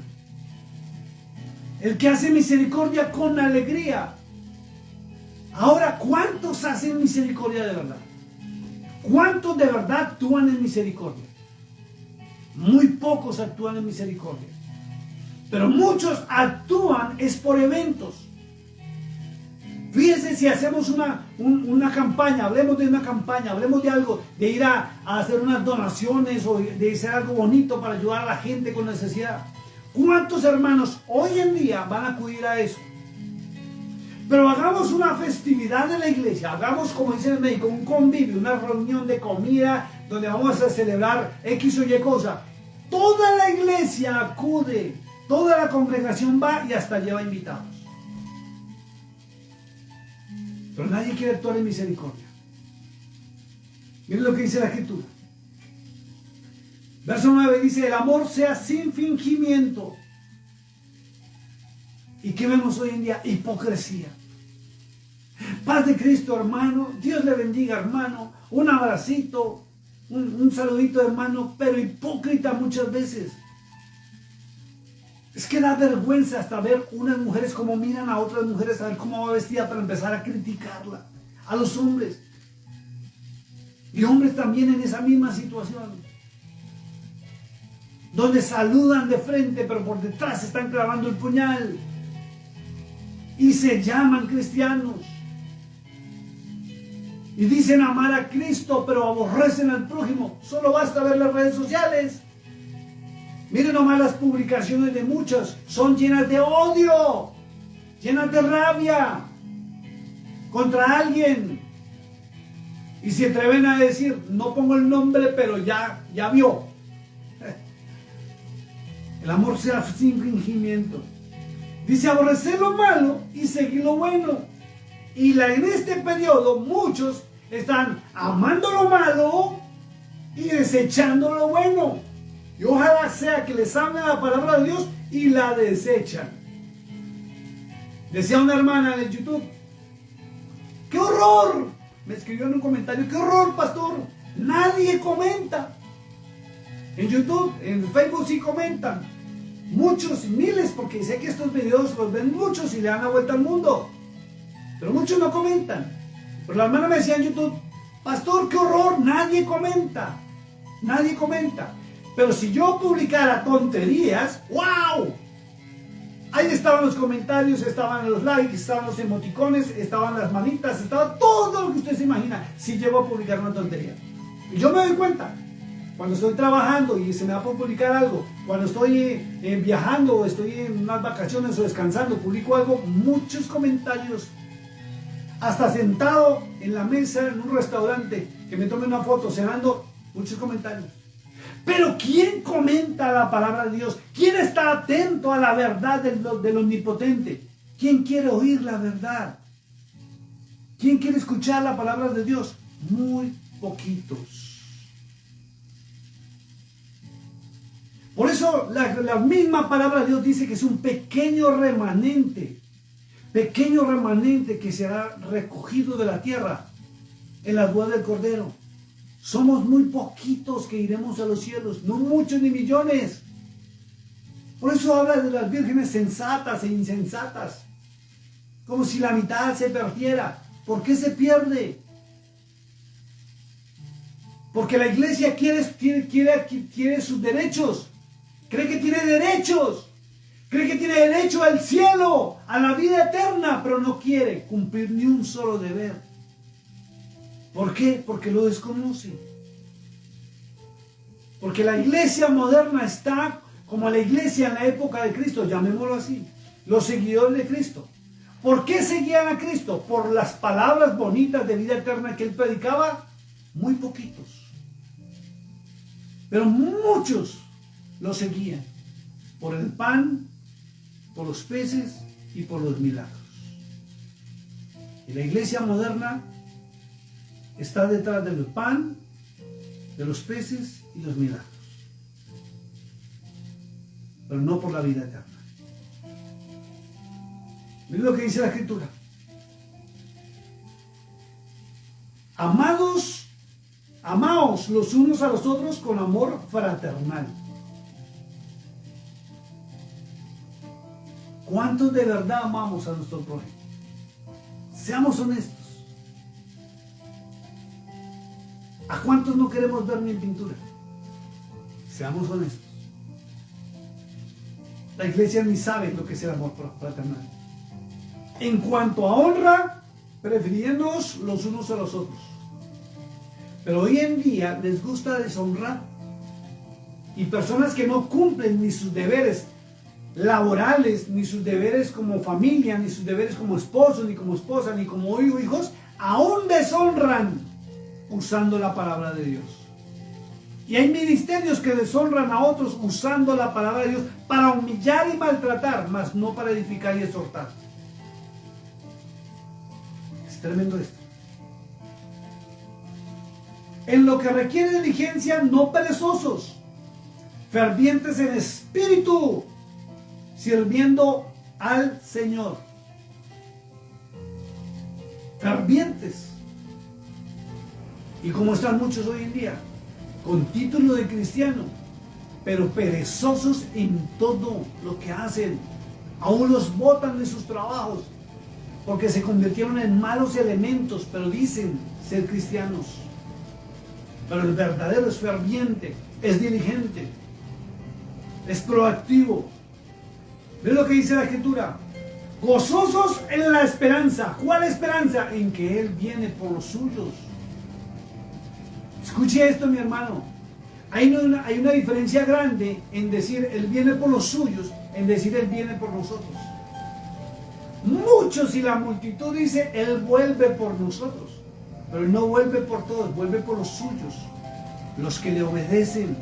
A: El que hace misericordia con alegría. Ahora, ¿cuántos hacen misericordia de verdad? ¿Cuántos de verdad actúan en misericordia? Muy pocos actúan en misericordia. Pero muchos actúan es por eventos. Fíjense si hacemos una campaña, hablemos de una campaña, hablemos de algo, de ir a hacer unas donaciones o de hacer algo bonito para ayudar a la gente con necesidad. ¿Cuántos hermanos hoy en día van a acudir a eso? Pero hagamos una festividad de la iglesia, hagamos, como dice el médico, un convivio, una reunión de comida donde vamos a celebrar X o Y cosa. Toda la iglesia acude, toda la congregación va y hasta lleva invitados. Pero nadie quiere actuar en misericordia. Miren lo que dice la Escritura. Verso 9 dice, el amor sea sin fingimiento. ¿Y qué vemos hoy en día? Hipocresía. Paz de Cristo, hermano. Dios le bendiga, hermano. Un abracito, un saludito, hermano, pero hipócrita muchas veces. Es que da vergüenza hasta ver unas mujeres como miran a otras mujeres, a ver cómo va vestida para empezar a criticarla. A los hombres. Y hombres también en esa misma situación. Donde saludan de frente, pero por detrás están clavando el puñal. Y se llaman cristianos. Y dicen amar a Cristo, pero aborrecen al prójimo. Solo basta ver las redes sociales. Miren nomás las publicaciones de muchos. Son llenas de odio, llenas de rabia contra alguien. Y se atreven a decir, no pongo el nombre, pero ya vio. El amor sea sin fingimiento. Dice aborrecer lo malo y seguir lo bueno. Y en este periodo muchos están amando lo malo y desechando lo bueno. Y ojalá sea que les amen la palabra de Dios y la desechan. Decía una hermana en YouTube, ¡qué horror! Me escribió en un comentario, ¡qué horror, pastor! Nadie comenta. En YouTube, en Facebook sí comentan. Muchos, miles, porque sé que estos videos los ven muchos y le dan la vuelta al mundo. Pero muchos no comentan. Pero la hermana me decía en YouTube, pastor, qué horror, nadie comenta. Nadie comenta. Pero si yo publicara tonterías, ¡wow! Ahí estaban los comentarios, estaban los likes, estaban los emoticones, estaban las manitas, estaba todo lo que usted se imagina si llego a publicar una tontería. Y yo me doy cuenta. Cuando estoy trabajando y se me va por publicar algo, cuando estoy viajando o estoy en unas vacaciones o descansando, publico algo, muchos comentarios. Hasta sentado en la mesa en un restaurante, que me tome una foto cenando, muchos comentarios. Pero ¿quién comenta la palabra de Dios? ¿Quién está atento a la verdad del omnipotente? ¿Quién quiere oír la verdad? ¿Quién quiere escuchar la palabra de Dios? Muy poquitos. Por eso la misma palabra de Dios dice que es un pequeño remanente que será recogido de la tierra en las bodas del Cordero. Somos muy poquitos que iremos a los cielos, no muchos ni millones. Por eso habla de las vírgenes sensatas e insensatas, como si la mitad se perdiera. ¿Por qué se pierde? Porque la iglesia quiere sus derechos. Cree que tiene derechos. Cree que tiene derecho al cielo, a la vida eterna, pero no quiere cumplir ni un solo deber. ¿Por qué? Porque lo desconoce. Porque la iglesia moderna está como la iglesia en la época de Cristo, llamémoslo así, los seguidores de Cristo. ¿Por qué seguían a Cristo? Por las palabras bonitas de vida eterna que él predicaba, muy poquitos. Pero muchos lo seguían por el pan, por los peces y por los milagros. Y la iglesia moderna está detrás del pan, de los peces y los milagros, pero no por la vida eterna. Miren lo que dice la Escritura. Amados, amaos los unos a los otros con amor fraternal. ¿Cuántos de verdad amamos a nuestro prójimo? Seamos honestos. ¿A cuántos no queremos ver ni en pintura? Seamos honestos. La iglesia ni sabe lo que es el amor fraternal. En cuanto a honra, prefiriéndonos los unos a los otros. Pero hoy en día les gusta deshonrar. Y personas que no cumplen ni sus deberes laborales, ni sus deberes como familia, ni sus deberes como esposo, ni como esposa, ni como hijos, aún deshonran usando la palabra de Dios. Y hay ministerios que deshonran a otros usando la palabra de Dios para humillar y maltratar, mas no para edificar y exhortar. Es tremendo esto. En lo que requiere diligencia, no perezosos, fervientes en espíritu, sirviendo al Señor. Fervientes. Y como están muchos hoy en día, con título de cristiano, pero perezosos en todo lo que hacen. Aún los botan de sus trabajos porque se convirtieron en malos elementos, pero dicen ser cristianos. Pero el verdadero es ferviente, es diligente, es proactivo. ¿Ves lo que dice la Escritura? Gozosos en la esperanza. ¿Cuál esperanza? En que Él viene por los suyos. Escuche esto, mi hermano. Hay una diferencia grande en decir Él viene por los suyos, en decir Él viene por nosotros. Muchos y la multitud dice Él vuelve por nosotros, pero Él no vuelve por todos, vuelve por los suyos, los que le obedecen,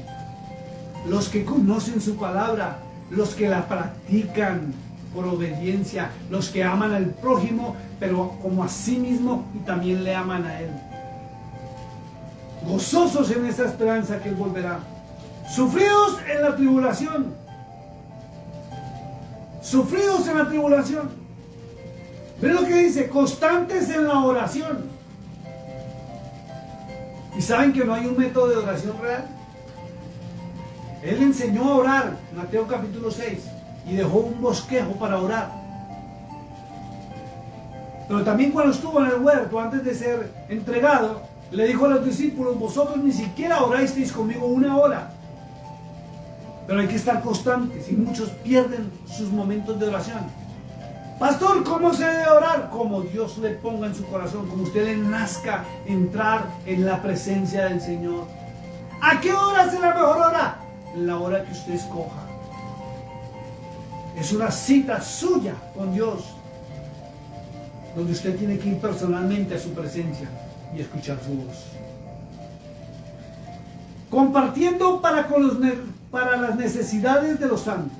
A: los que conocen su palabra, los que la practican por obediencia, los que aman al prójimo, pero como a sí mismo y también le aman a Él. Gozosos en esa esperanza que Él volverá. Sufridos en la tribulación. Sufridos en la tribulación. ¿Ven lo que dice? Constantes en la oración. ¿Y saben que no hay un método de oración real? Él enseñó a orar, Mateo capítulo 6, y dejó un bosquejo para orar. Pero también cuando estuvo en el huerto, antes de ser entregado, le dijo a los discípulos, vosotros ni siquiera orasteis conmigo una hora. Pero hay que estar constantes y muchos pierden sus momentos de oración. Pastor, ¿cómo se debe orar? Como Dios le ponga en su corazón, como usted le nazca entrar en la presencia del Señor. ¿A qué hora es la mejor hora? La hora que usted escoja. Es una cita suya con Dios, donde usted tiene que ir personalmente a su presencia y escuchar su voz. Compartiendo para las necesidades de los santos.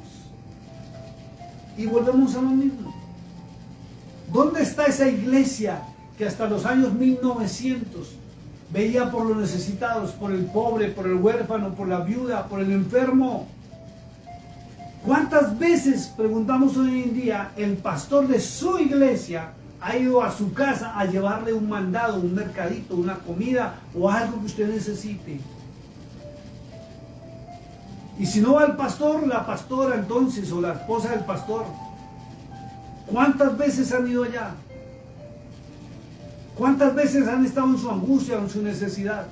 A: Y volvemos a lo mismo. ¿Dónde está esa iglesia que hasta los años 1900 veía por los necesitados, por el pobre, por el huérfano, por la viuda, por el enfermo? ¿Cuántas veces, preguntamos hoy en día, el pastor de su iglesia ha ido a su casa a llevarle un mandado, un mercadito, una comida o algo que usted necesite? Y si no va el pastor, la pastora entonces, o la esposa del pastor. ¿Cuántas veces han ido allá? ¿Cuántas veces han estado en su angustia o en su necesidad?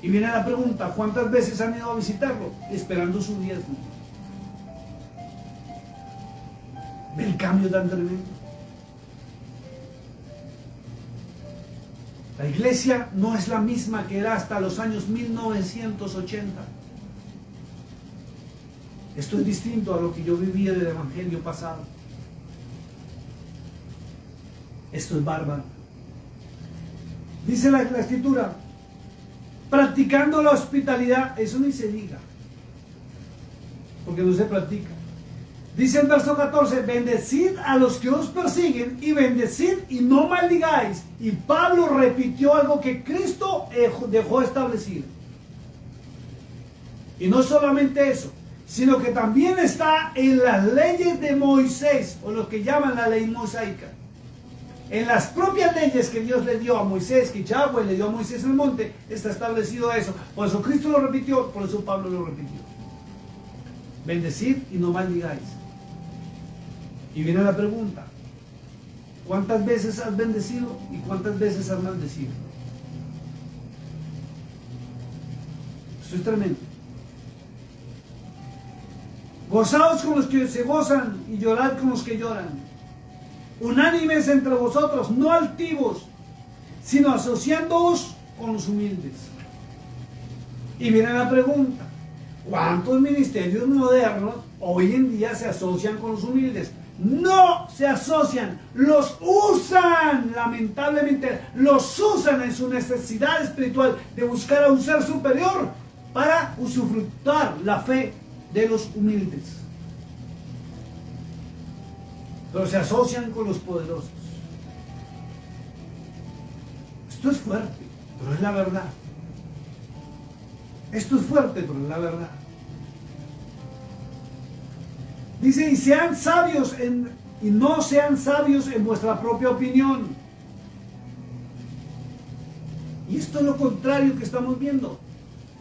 A: Y viene la pregunta, ¿cuántas veces han ido a visitarlo? Esperando su diezmo. ¿Ve el cambio tan tremendo? La iglesia no es la misma que era hasta los años 1980. Esto es distinto a lo que yo vivía del evangelio pasado. Esto es bárbaro. Dice la escritura, practicando la hospitalidad, eso ni se diga, porque no se practica. Dice el verso 14, bendecid a los que os persiguen y bendecid y no maldigáis. Y Pablo repitió algo que Cristo dejó establecido. Y no solamente eso, sino que también está en las leyes de Moisés, o lo que llaman la ley mosaica. En las propias leyes que Dios le dio a Moisés, que Yahweh le dio a Moisés en el monte, está establecido eso. Por eso Cristo lo repitió, por eso Pablo lo repitió. Bendecid y no maldigáis. Y viene la pregunta, ¿cuántas veces has bendecido y cuántas veces has maldecido? Esto es tremendo. Gozaos con los que se gozan y llorad con los que lloran. Unánimes entre vosotros, no altivos, sino asociándoos con los humildes. Y viene la pregunta, ¿cuántos ministerios modernos hoy en día se asocian con los humildes? No se asocian, los usan, lamentablemente, los usan en su necesidad espiritual de buscar a un ser superior para usufructar la fe de los humildes. Pero se asocian con los poderosos. Esto es fuerte, pero es la verdad. Esto es fuerte, pero es la verdad. Dice, y sean sabios y no sean sabios en vuestra propia opinión. Y esto es lo contrario que estamos viendo.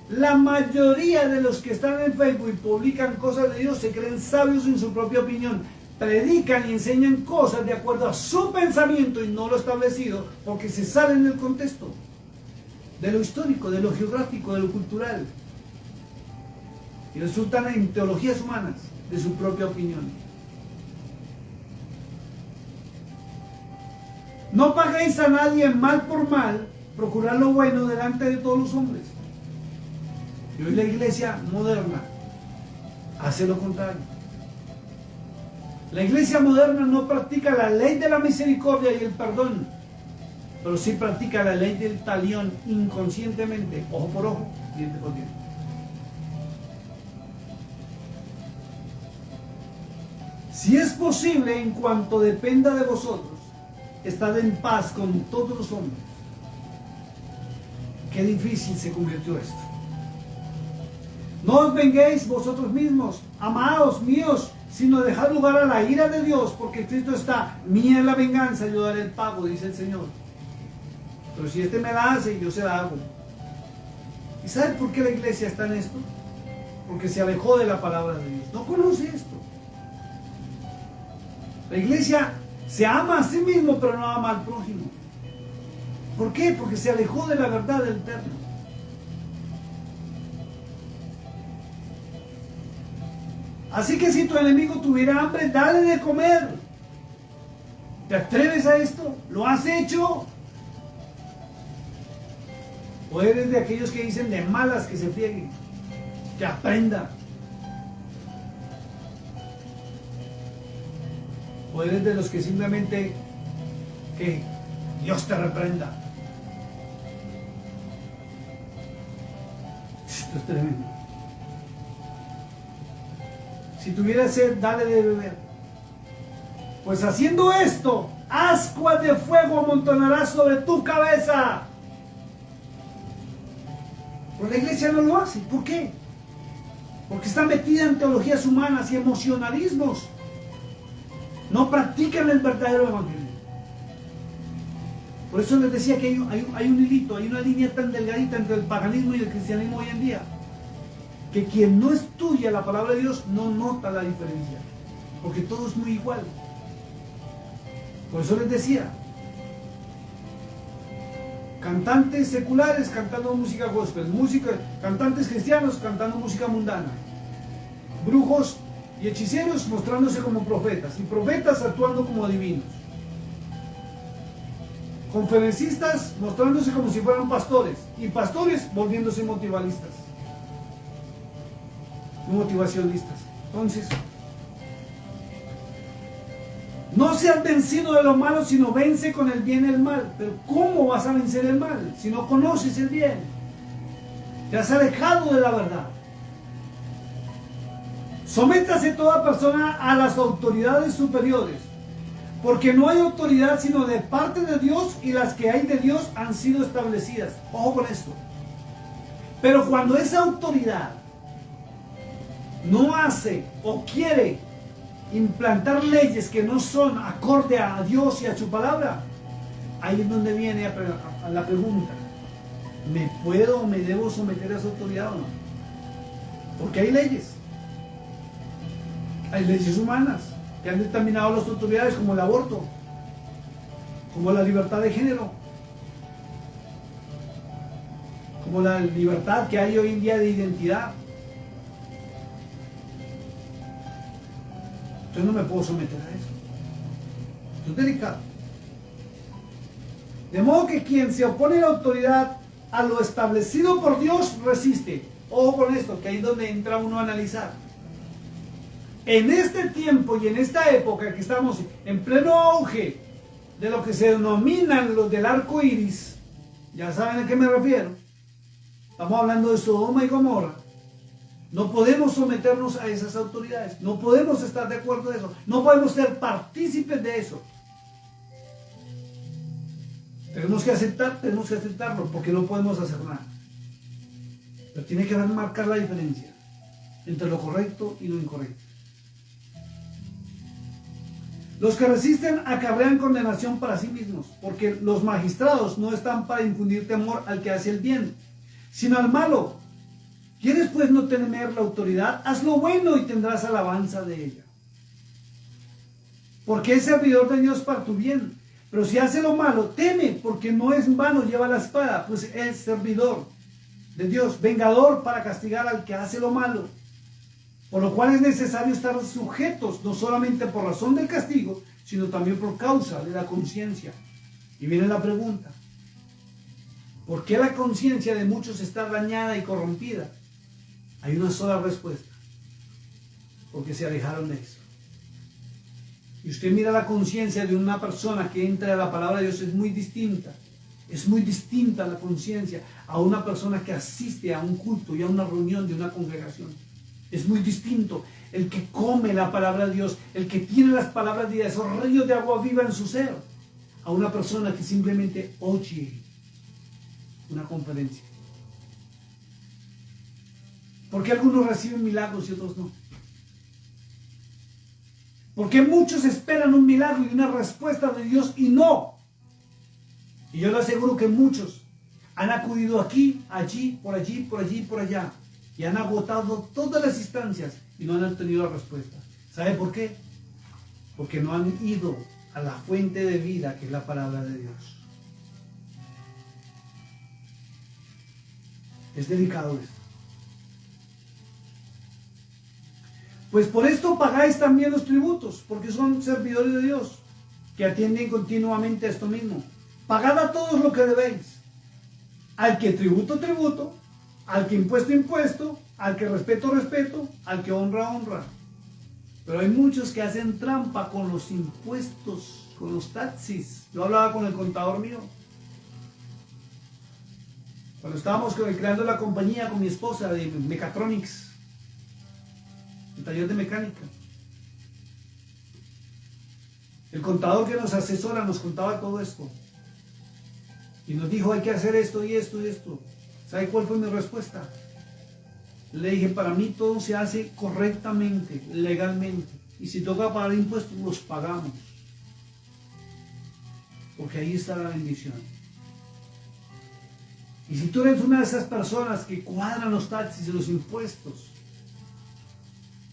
A: La mayoría de los que están en Facebook y publican cosas de Dios se creen sabios en su propia opinión. Predican y enseñan cosas de acuerdo a su pensamiento y no lo establecido, porque se salen del contexto, de lo histórico, de lo geográfico, de lo cultural. Y resultan en teologías humanas de su propia opinión. No paguéis a nadie mal por mal, procurad lo bueno delante de todos los hombres. Y hoy la iglesia moderna hace lo contrario. La iglesia moderna no practica la ley de la misericordia y el perdón, pero sí practica la ley del talión inconscientemente, ojo por ojo, diente por diente. Si es posible, en cuanto dependa de vosotros, estad en paz con todos los hombres. Qué difícil se convirtió esto. No os venguéis vosotros mismos, amados míos, sino dejad lugar a la ira de Dios, porque Cristo está, mía es la venganza, yo daré el pago, dice el Señor. Pero si este me la hace, yo se la hago. ¿Y sabe por qué la iglesia está en esto? Porque se alejó de la palabra de Dios. No conoce esto. La iglesia se ama a sí mismo, pero no ama al prójimo. ¿Por qué? Porque se alejó de la verdad del Eterno. Así que si tu enemigo tuviera hambre, dale de comer. ¿Te atreves a esto? ¿Lo has hecho? ¿O eres de aquellos que dicen de malas que se frieguen? Que aprenda. ¿O eres de los que simplemente que Dios te reprenda? Esto es tremendo. Si tuviera sed, dale de beber. Pues haciendo esto, ascuas de fuego amontonarás sobre tu cabeza. Pero la iglesia no lo hace. ¿Por qué? Porque está metida en teologías humanas y emocionalismos. No practican el verdadero evangelio. Por eso les decía que hay un hilito, hay una línea tan delgadita entre el paganismo y el cristianismo hoy en día, que quien no estudia la palabra de Dios no nota la diferencia, porque todo es muy igual. Por eso les decía, cantantes seculares cantando música gospel, cantantes cristianos cantando música mundana, brujos y hechiceros mostrándose como profetas, y profetas actuando como divinos, conferencistas mostrándose como si fueran pastores, y pastores volviéndose motivacionistas. Entonces, no seas vencido de lo malo, sino vence con el bien el mal. Pero ¿cómo vas a vencer el mal si no conoces el bien? Te has alejado de la verdad. Sométase toda persona a las autoridades superiores, porque no hay autoridad sino de parte de Dios, y las que hay de Dios han sido establecidas. Ojo con esto. Pero cuando esa autoridad no hace o quiere implantar leyes que no son acorde a Dios y a su palabra, ahí es donde viene a la pregunta: ¿me puedo o me debo someter a esa autoridad o no? Porque hay leyes humanas que han determinado las autoridades, como el aborto, como la libertad de género, como la libertad que hay hoy en día de identidad. Entonces no me puedo someter a eso. Esto es delicado. De modo que quien se opone a la autoridad, a lo establecido por Dios, resiste. Ojo con esto, que ahí es donde entra uno a analizar. En este tiempo y en esta época que estamos en pleno auge de lo que se denominan los del arco iris, ya saben a qué me refiero. Estamos hablando de Sodoma y Gomorra. No podemos someternos a esas autoridades, no podemos estar de acuerdo de eso, no podemos ser partícipes de eso. Tenemos que aceptarlo, porque no podemos hacer nada. Pero tiene que marcar la diferencia entre lo correcto y lo incorrecto. Los que resisten acarrean condenación para sí mismos, porque los magistrados no están para infundir temor al que hace el bien, sino al malo. ¿Quieres pues no temer la autoridad? Haz lo bueno y tendrás alabanza de ella. Porque es servidor de Dios para tu bien. Pero si hace lo malo, teme, porque no es en vano lleva la espada, pues es servidor de Dios, vengador para castigar al que hace lo malo. Por lo cual es necesario estar sujetos, no solamente por razón del castigo, sino también por causa de la conciencia. Y viene la pregunta: ¿por qué la conciencia de muchos está dañada y corrompida? Hay una sola respuesta: porque se alejaron de eso. Y usted mira la conciencia de una persona que entra a la palabra de Dios, es muy distinta. Es muy distinta la conciencia a una persona que asiste a un culto y a una reunión de una congregación. Es muy distinto el que come la palabra de Dios, el que tiene las palabras de Dios, esos ríos de agua viva en su ser, a una persona que simplemente oye una conferencia. ¿Por qué algunos reciben milagros y otros no? ¿Por qué muchos esperan un milagro y una respuesta de Dios y no? Y yo le aseguro que muchos han acudido aquí, allí, por allí, por allí, por allá, y han agotado todas las instancias y no han obtenido la respuesta. ¿Sabe por qué? Porque no han ido a la fuente de vida, que es la palabra de Dios. Es delicado esto. Pues por esto pagáis también los tributos, porque son servidores de Dios, que atienden continuamente a esto mismo. Pagad a todos lo que debéis. Al que tributo, tributo. Al que impuesto, impuesto. Al que respeto, respeto. Al que honra, honra. Pero hay muchos que hacen trampa con los impuestos, con los taxis. Yo hablaba con el contador mío. Cuando estábamos creando la compañía con mi esposa de Mechatronics, el taller de mecánica. El contador que nos asesora nos contaba todo esto. Y nos dijo: hay que hacer esto y esto y esto. ¿Sabe cuál fue mi respuesta? Le dije: para mí todo se hace correctamente, legalmente. Y si toca pagar impuestos, los pagamos. Porque ahí está la bendición. Y si tú eres una de esas personas que cuadran los taxis y los impuestos,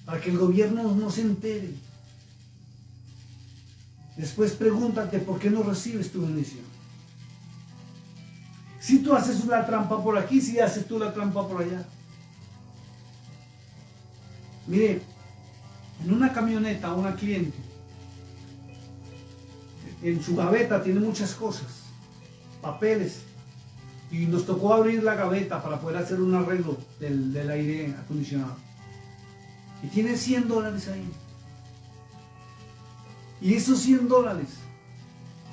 A: para que el gobierno no se entere, después pregúntate por qué no recibes tu bendición. Si tú haces la trampa por aquí, si haces tú la trampa por allá. Mire, en una camioneta, una cliente, en su gaveta tiene muchas cosas, papeles, y nos tocó abrir la gaveta para poder hacer un arreglo del aire acondicionado. Y tiene $100 ahí. Y esos $100,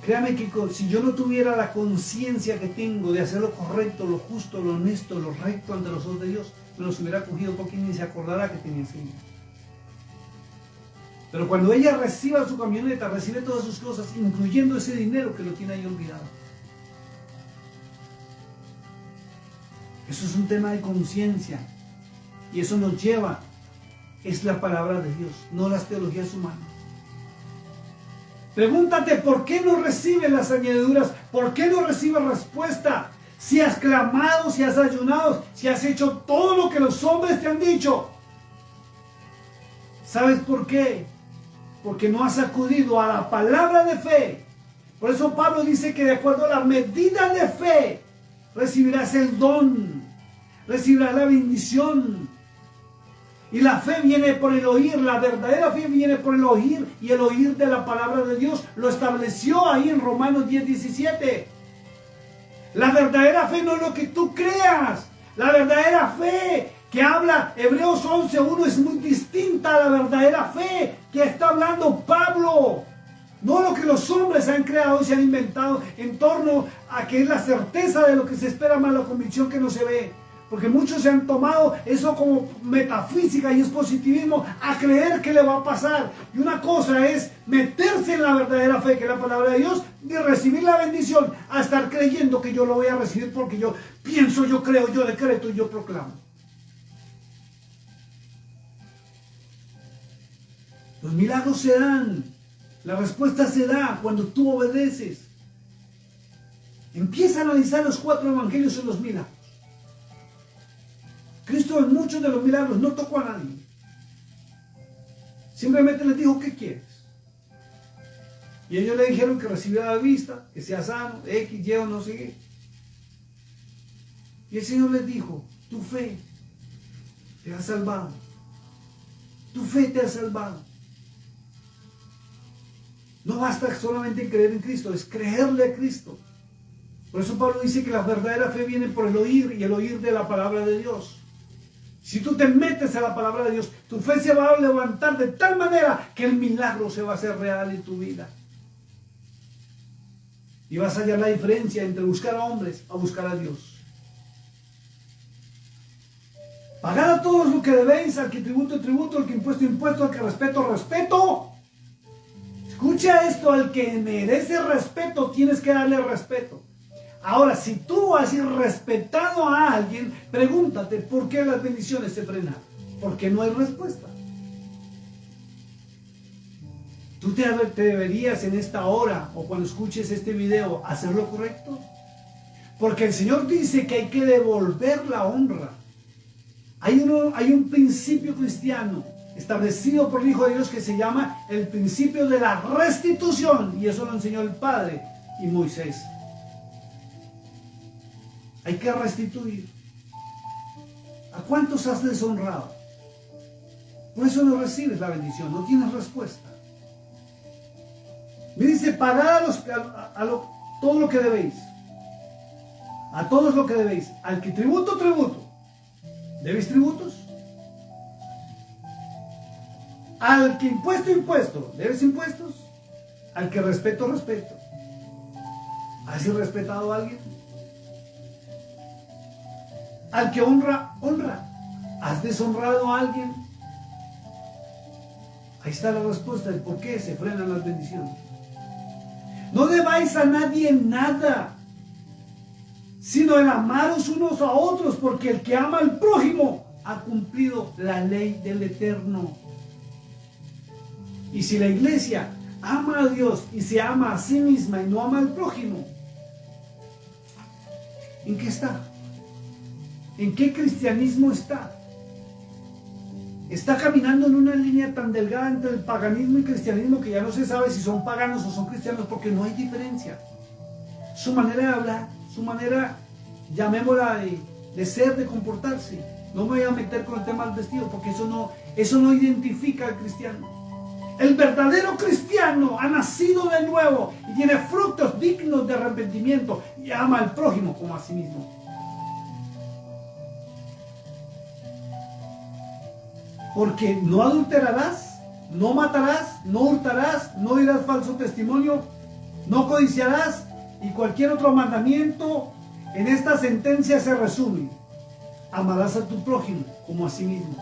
A: créame que si yo no tuviera la conciencia que tengo de hacer lo correcto, lo justo, lo honesto, lo recto ante los ojos de Dios, me los hubiera cogido porque ni se acordará que tenía ese dinero. Pero cuando ella reciba su camioneta, recibe todas sus cosas, incluyendo ese dinero que lo tiene ahí olvidado. Eso es un tema de conciencia. Y eso nos lleva, es la palabra de Dios, no las teologías humanas. Pregúntate por qué no recibes las añadiduras, por qué no recibes respuesta. Si has clamado, si has ayunado, si has hecho todo lo que los hombres te han dicho. ¿Sabes por qué? Porque no has acudido a la palabra de fe. Por eso Pablo dice que de acuerdo a la medida de fe recibirás el don, recibirás la bendición. Y la fe viene por el oír, la verdadera fe viene por el oír, y el oír de la palabra de Dios lo estableció ahí en Romanos 10:17. La verdadera fe no es lo que tú creas. La verdadera fe que habla Hebreos 11:1 es muy distinta a la verdadera fe que está hablando Pablo. No lo que los hombres han creado y se han inventado en torno a que es la certeza de lo que se espera más la convicción que no se ve. Porque muchos se han tomado eso como metafísica y es positivismo a creer que le va a pasar. Y una cosa es meterse en la verdadera fe, que es la palabra de Dios, y recibir la bendición, a estar creyendo que yo lo voy a recibir porque yo pienso, yo creo, yo decreto y yo proclamo. Los milagros se dan, la respuesta se da cuando tú obedeces. Empieza a analizar los 4 evangelios en los milagros. Cristo en muchos de los milagros no tocó a nadie. Simplemente les dijo, ¿qué quieres? Y ellos le dijeron que recibiera la vista, que sea sano, X, Y o no sé qué. Y el Señor les dijo, tu fe te ha salvado. Tu fe te ha salvado. No basta solamente creer en Cristo, es creerle a Cristo. Por eso Pablo dice que la verdadera fe viene por el oír y el oír de la palabra de Dios. Si tú te metes a la palabra de Dios, tu fe se va a levantar de tal manera que el milagro se va a hacer real en tu vida. Y vas a hallar la diferencia entre buscar a hombres a buscar a Dios. Pagad a todos lo que debéis, al que tributo, tributo, al que impuesto, impuesto, al que respeto, respeto. Escucha esto, al que merece respeto, tienes que darle respeto. Ahora, si tú has irrespetado a alguien, pregúntate por qué las bendiciones se frenan. Porque no hay respuesta. Tú te deberías en esta hora o cuando escuches este video hacer lo correcto. Porque el Señor dice que hay que devolver la honra. Hay un principio cristiano establecido por el Hijo de Dios que se llama el principio de la restitución. Y eso lo enseñó el Padre y Moisés. Hay que restituir. ¿A cuántos has deshonrado? Por eso no recibes la bendición, no tienes respuesta. Me dice, pagad todo lo que debéis. A todos lo que debéis. Al que tributo, tributo. ¿Debéis tributos? Al que impuesto, impuesto. ¿Debes impuestos? Al que respeto, respeto. ¿Has irrespetado a alguien? Al que honra, honra. ¿Has deshonrado a alguien? Ahí está la respuesta del por qué se frenan las bendiciones. No debáis a nadie nada, sino el amaros unos a otros, porque el que ama al prójimo ha cumplido la ley del Eterno. Y si la iglesia ama a Dios y se ama a sí misma y no ama al prójimo, ¿en qué está? ¿En qué cristianismo está? Está caminando en una línea tan delgada entre el paganismo y cristianismo que ya no se sabe si son paganos o son cristianos porque no hay diferencia. Su manera de hablar, su manera, llamémosla de ser, de comportarse. No me voy a meter con el tema del vestido porque eso no identifica al cristiano. El verdadero cristiano ha nacido de nuevo y tiene frutos dignos de arrepentimiento y ama al prójimo como a sí mismo. Porque no adulterarás, no matarás, no hurtarás, no dirás falso testimonio, no codiciarás y cualquier otro mandamiento en esta sentencia se resume. Amarás a tu prójimo como a sí mismo.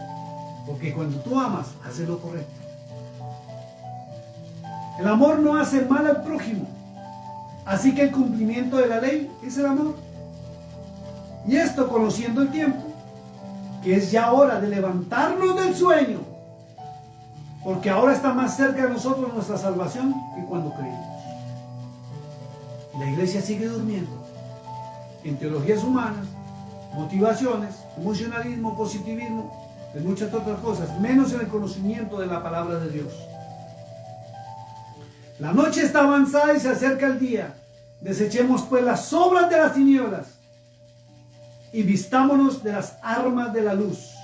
A: Porque cuando tú amas, haces lo correcto. El amor no hace mal al prójimo. Así que el cumplimiento de la ley es el amor. Y esto conociendo el tiempo, que es ya hora de levantarnos del sueño, porque ahora está más cerca de nosotros nuestra salvación que cuando creímos. La iglesia sigue durmiendo en teologías humanas, motivaciones, emocionalismo, positivismo, de muchas otras cosas, menos en el conocimiento de la palabra de Dios. La noche está avanzada y se acerca el día. Desechemos pues las obras de las tinieblas y vistámonos de las armas de la luz.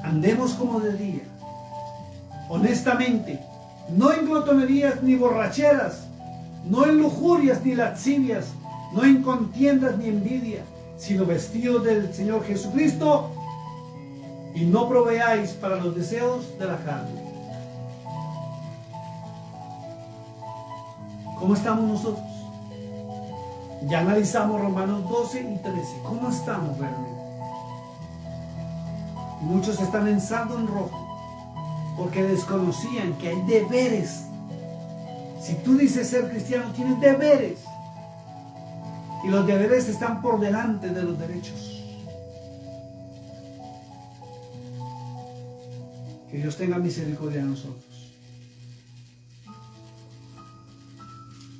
A: Andemos como de día, honestamente, no en glotonerías ni borracheras, no en lujurias ni lascivias, no en contiendas ni envidia, sino vestidos del Señor Jesucristo, y no proveáis para los deseos de la carne. ¿Cómo estamos nosotros? Ya analizamos Romanos 12 y 13. ¿Cómo estamos realmente? Muchos están en saldo en rojo porque desconocían que hay deberes. Si tú dices ser cristiano, tienes deberes. Y los deberes están por delante de los derechos. Que Dios tenga misericordia de nosotros.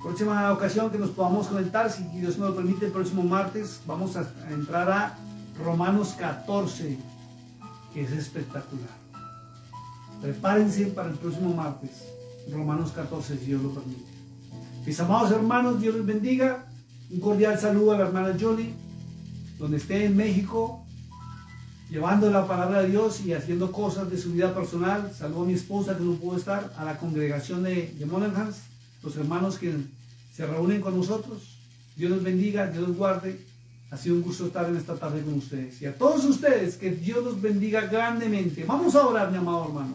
A: Próxima ocasión que nos podamos conectar, si Dios me lo permite, el próximo martes, vamos a entrar a Romanos 14, que es espectacular. Prepárense para el próximo martes, Romanos 14, si Dios lo permite. Mis amados hermanos, Dios les bendiga. Un cordial saludo a la hermana Jolie, donde esté en México, llevando la palabra de Dios y haciendo cosas de su vida personal. Saludo a mi esposa que no pudo estar, a la congregación de Monaghan, los hermanos que se reúnen con nosotros. Dios los bendiga, Dios los guarde. Ha sido un gusto estar en esta tarde con ustedes. Y a todos ustedes, que Dios los bendiga grandemente. Vamos a orar, mi amado hermano.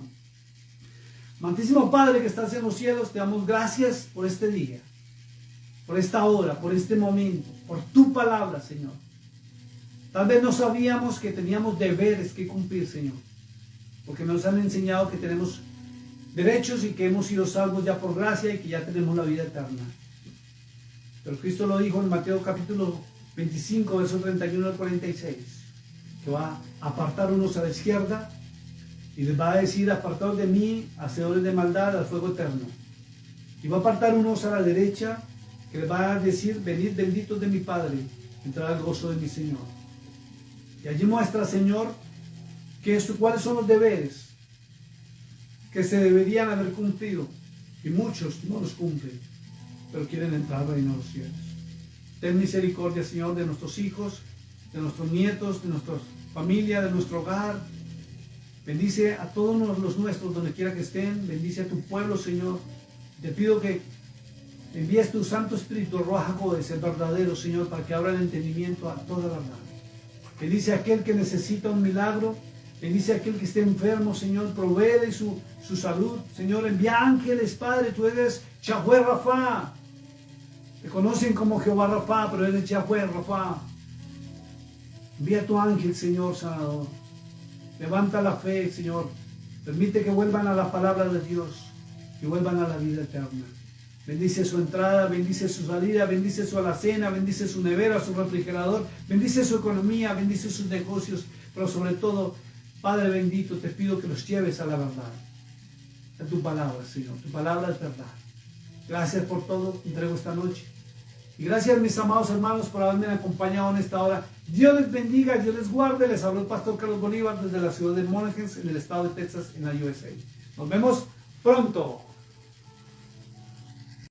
A: Amantísimo Padre que estás en los cielos, te damos gracias por este día, por esta hora, por este momento, por tu palabra, Señor. Tal vez no sabíamos que teníamos deberes que cumplir, Señor, porque nos han enseñado que tenemos derechos y que hemos sido salvos ya por gracia y que ya tenemos la vida eterna. Pero Cristo lo dijo en Mateo capítulo 25, versos 31 al 46, que va a apartar unos a la izquierda y les va a decir: apartaos de mí, hacedores de maldad, al fuego eterno. Y va a apartar unos a la derecha, que les va a decir: venid benditos de mi Padre, entrad al gozo de mi Señor. Y allí muestra, Señor, cuáles son los deberes que se deberían haber cumplido, y muchos no los cumplen, pero quieren entrar al reino de los cielos. Ten misericordia, Señor, de nuestros hijos, de nuestros nietos, de nuestra familia, de nuestro hogar. Bendice a todos los nuestros donde quiera que estén. Bendice a tu pueblo, Señor. Te pido que envíes tu Santo Espíritu, Ruach HaKodesh, el verdadero, Señor, para que abra el entendimiento a toda la verdad. Bendice a aquel que necesita un milagro. Bendice a aquel que esté enfermo, Señor. Provee su salud, Señor. Envía ángeles, Padre. Tú eres Yahweh Rafa. Te conocen como Jehová Rafa, pero eres Yahweh Rafa. Envía tu ángel, Señor sanador. Levanta la fe, Señor. Permite que vuelvan a la palabra de Dios, que vuelvan a la vida eterna. Bendice su entrada, bendice su salida, bendice su alacena, bendice su nevera, su refrigerador, bendice su economía, bendice sus negocios, pero sobre todo, Padre bendito, te pido que los lleves a la verdad, a tu palabra, Señor. Tu palabra es verdad. Gracias por todo, te entrego esta noche. Y gracias, mis amados hermanos, por haberme acompañado en esta hora. Dios les bendiga, Dios les guarde. Les habló el pastor Carlos Bolívar desde la ciudad de Monaghan, en el estado de Texas, en la USA. Nos vemos pronto.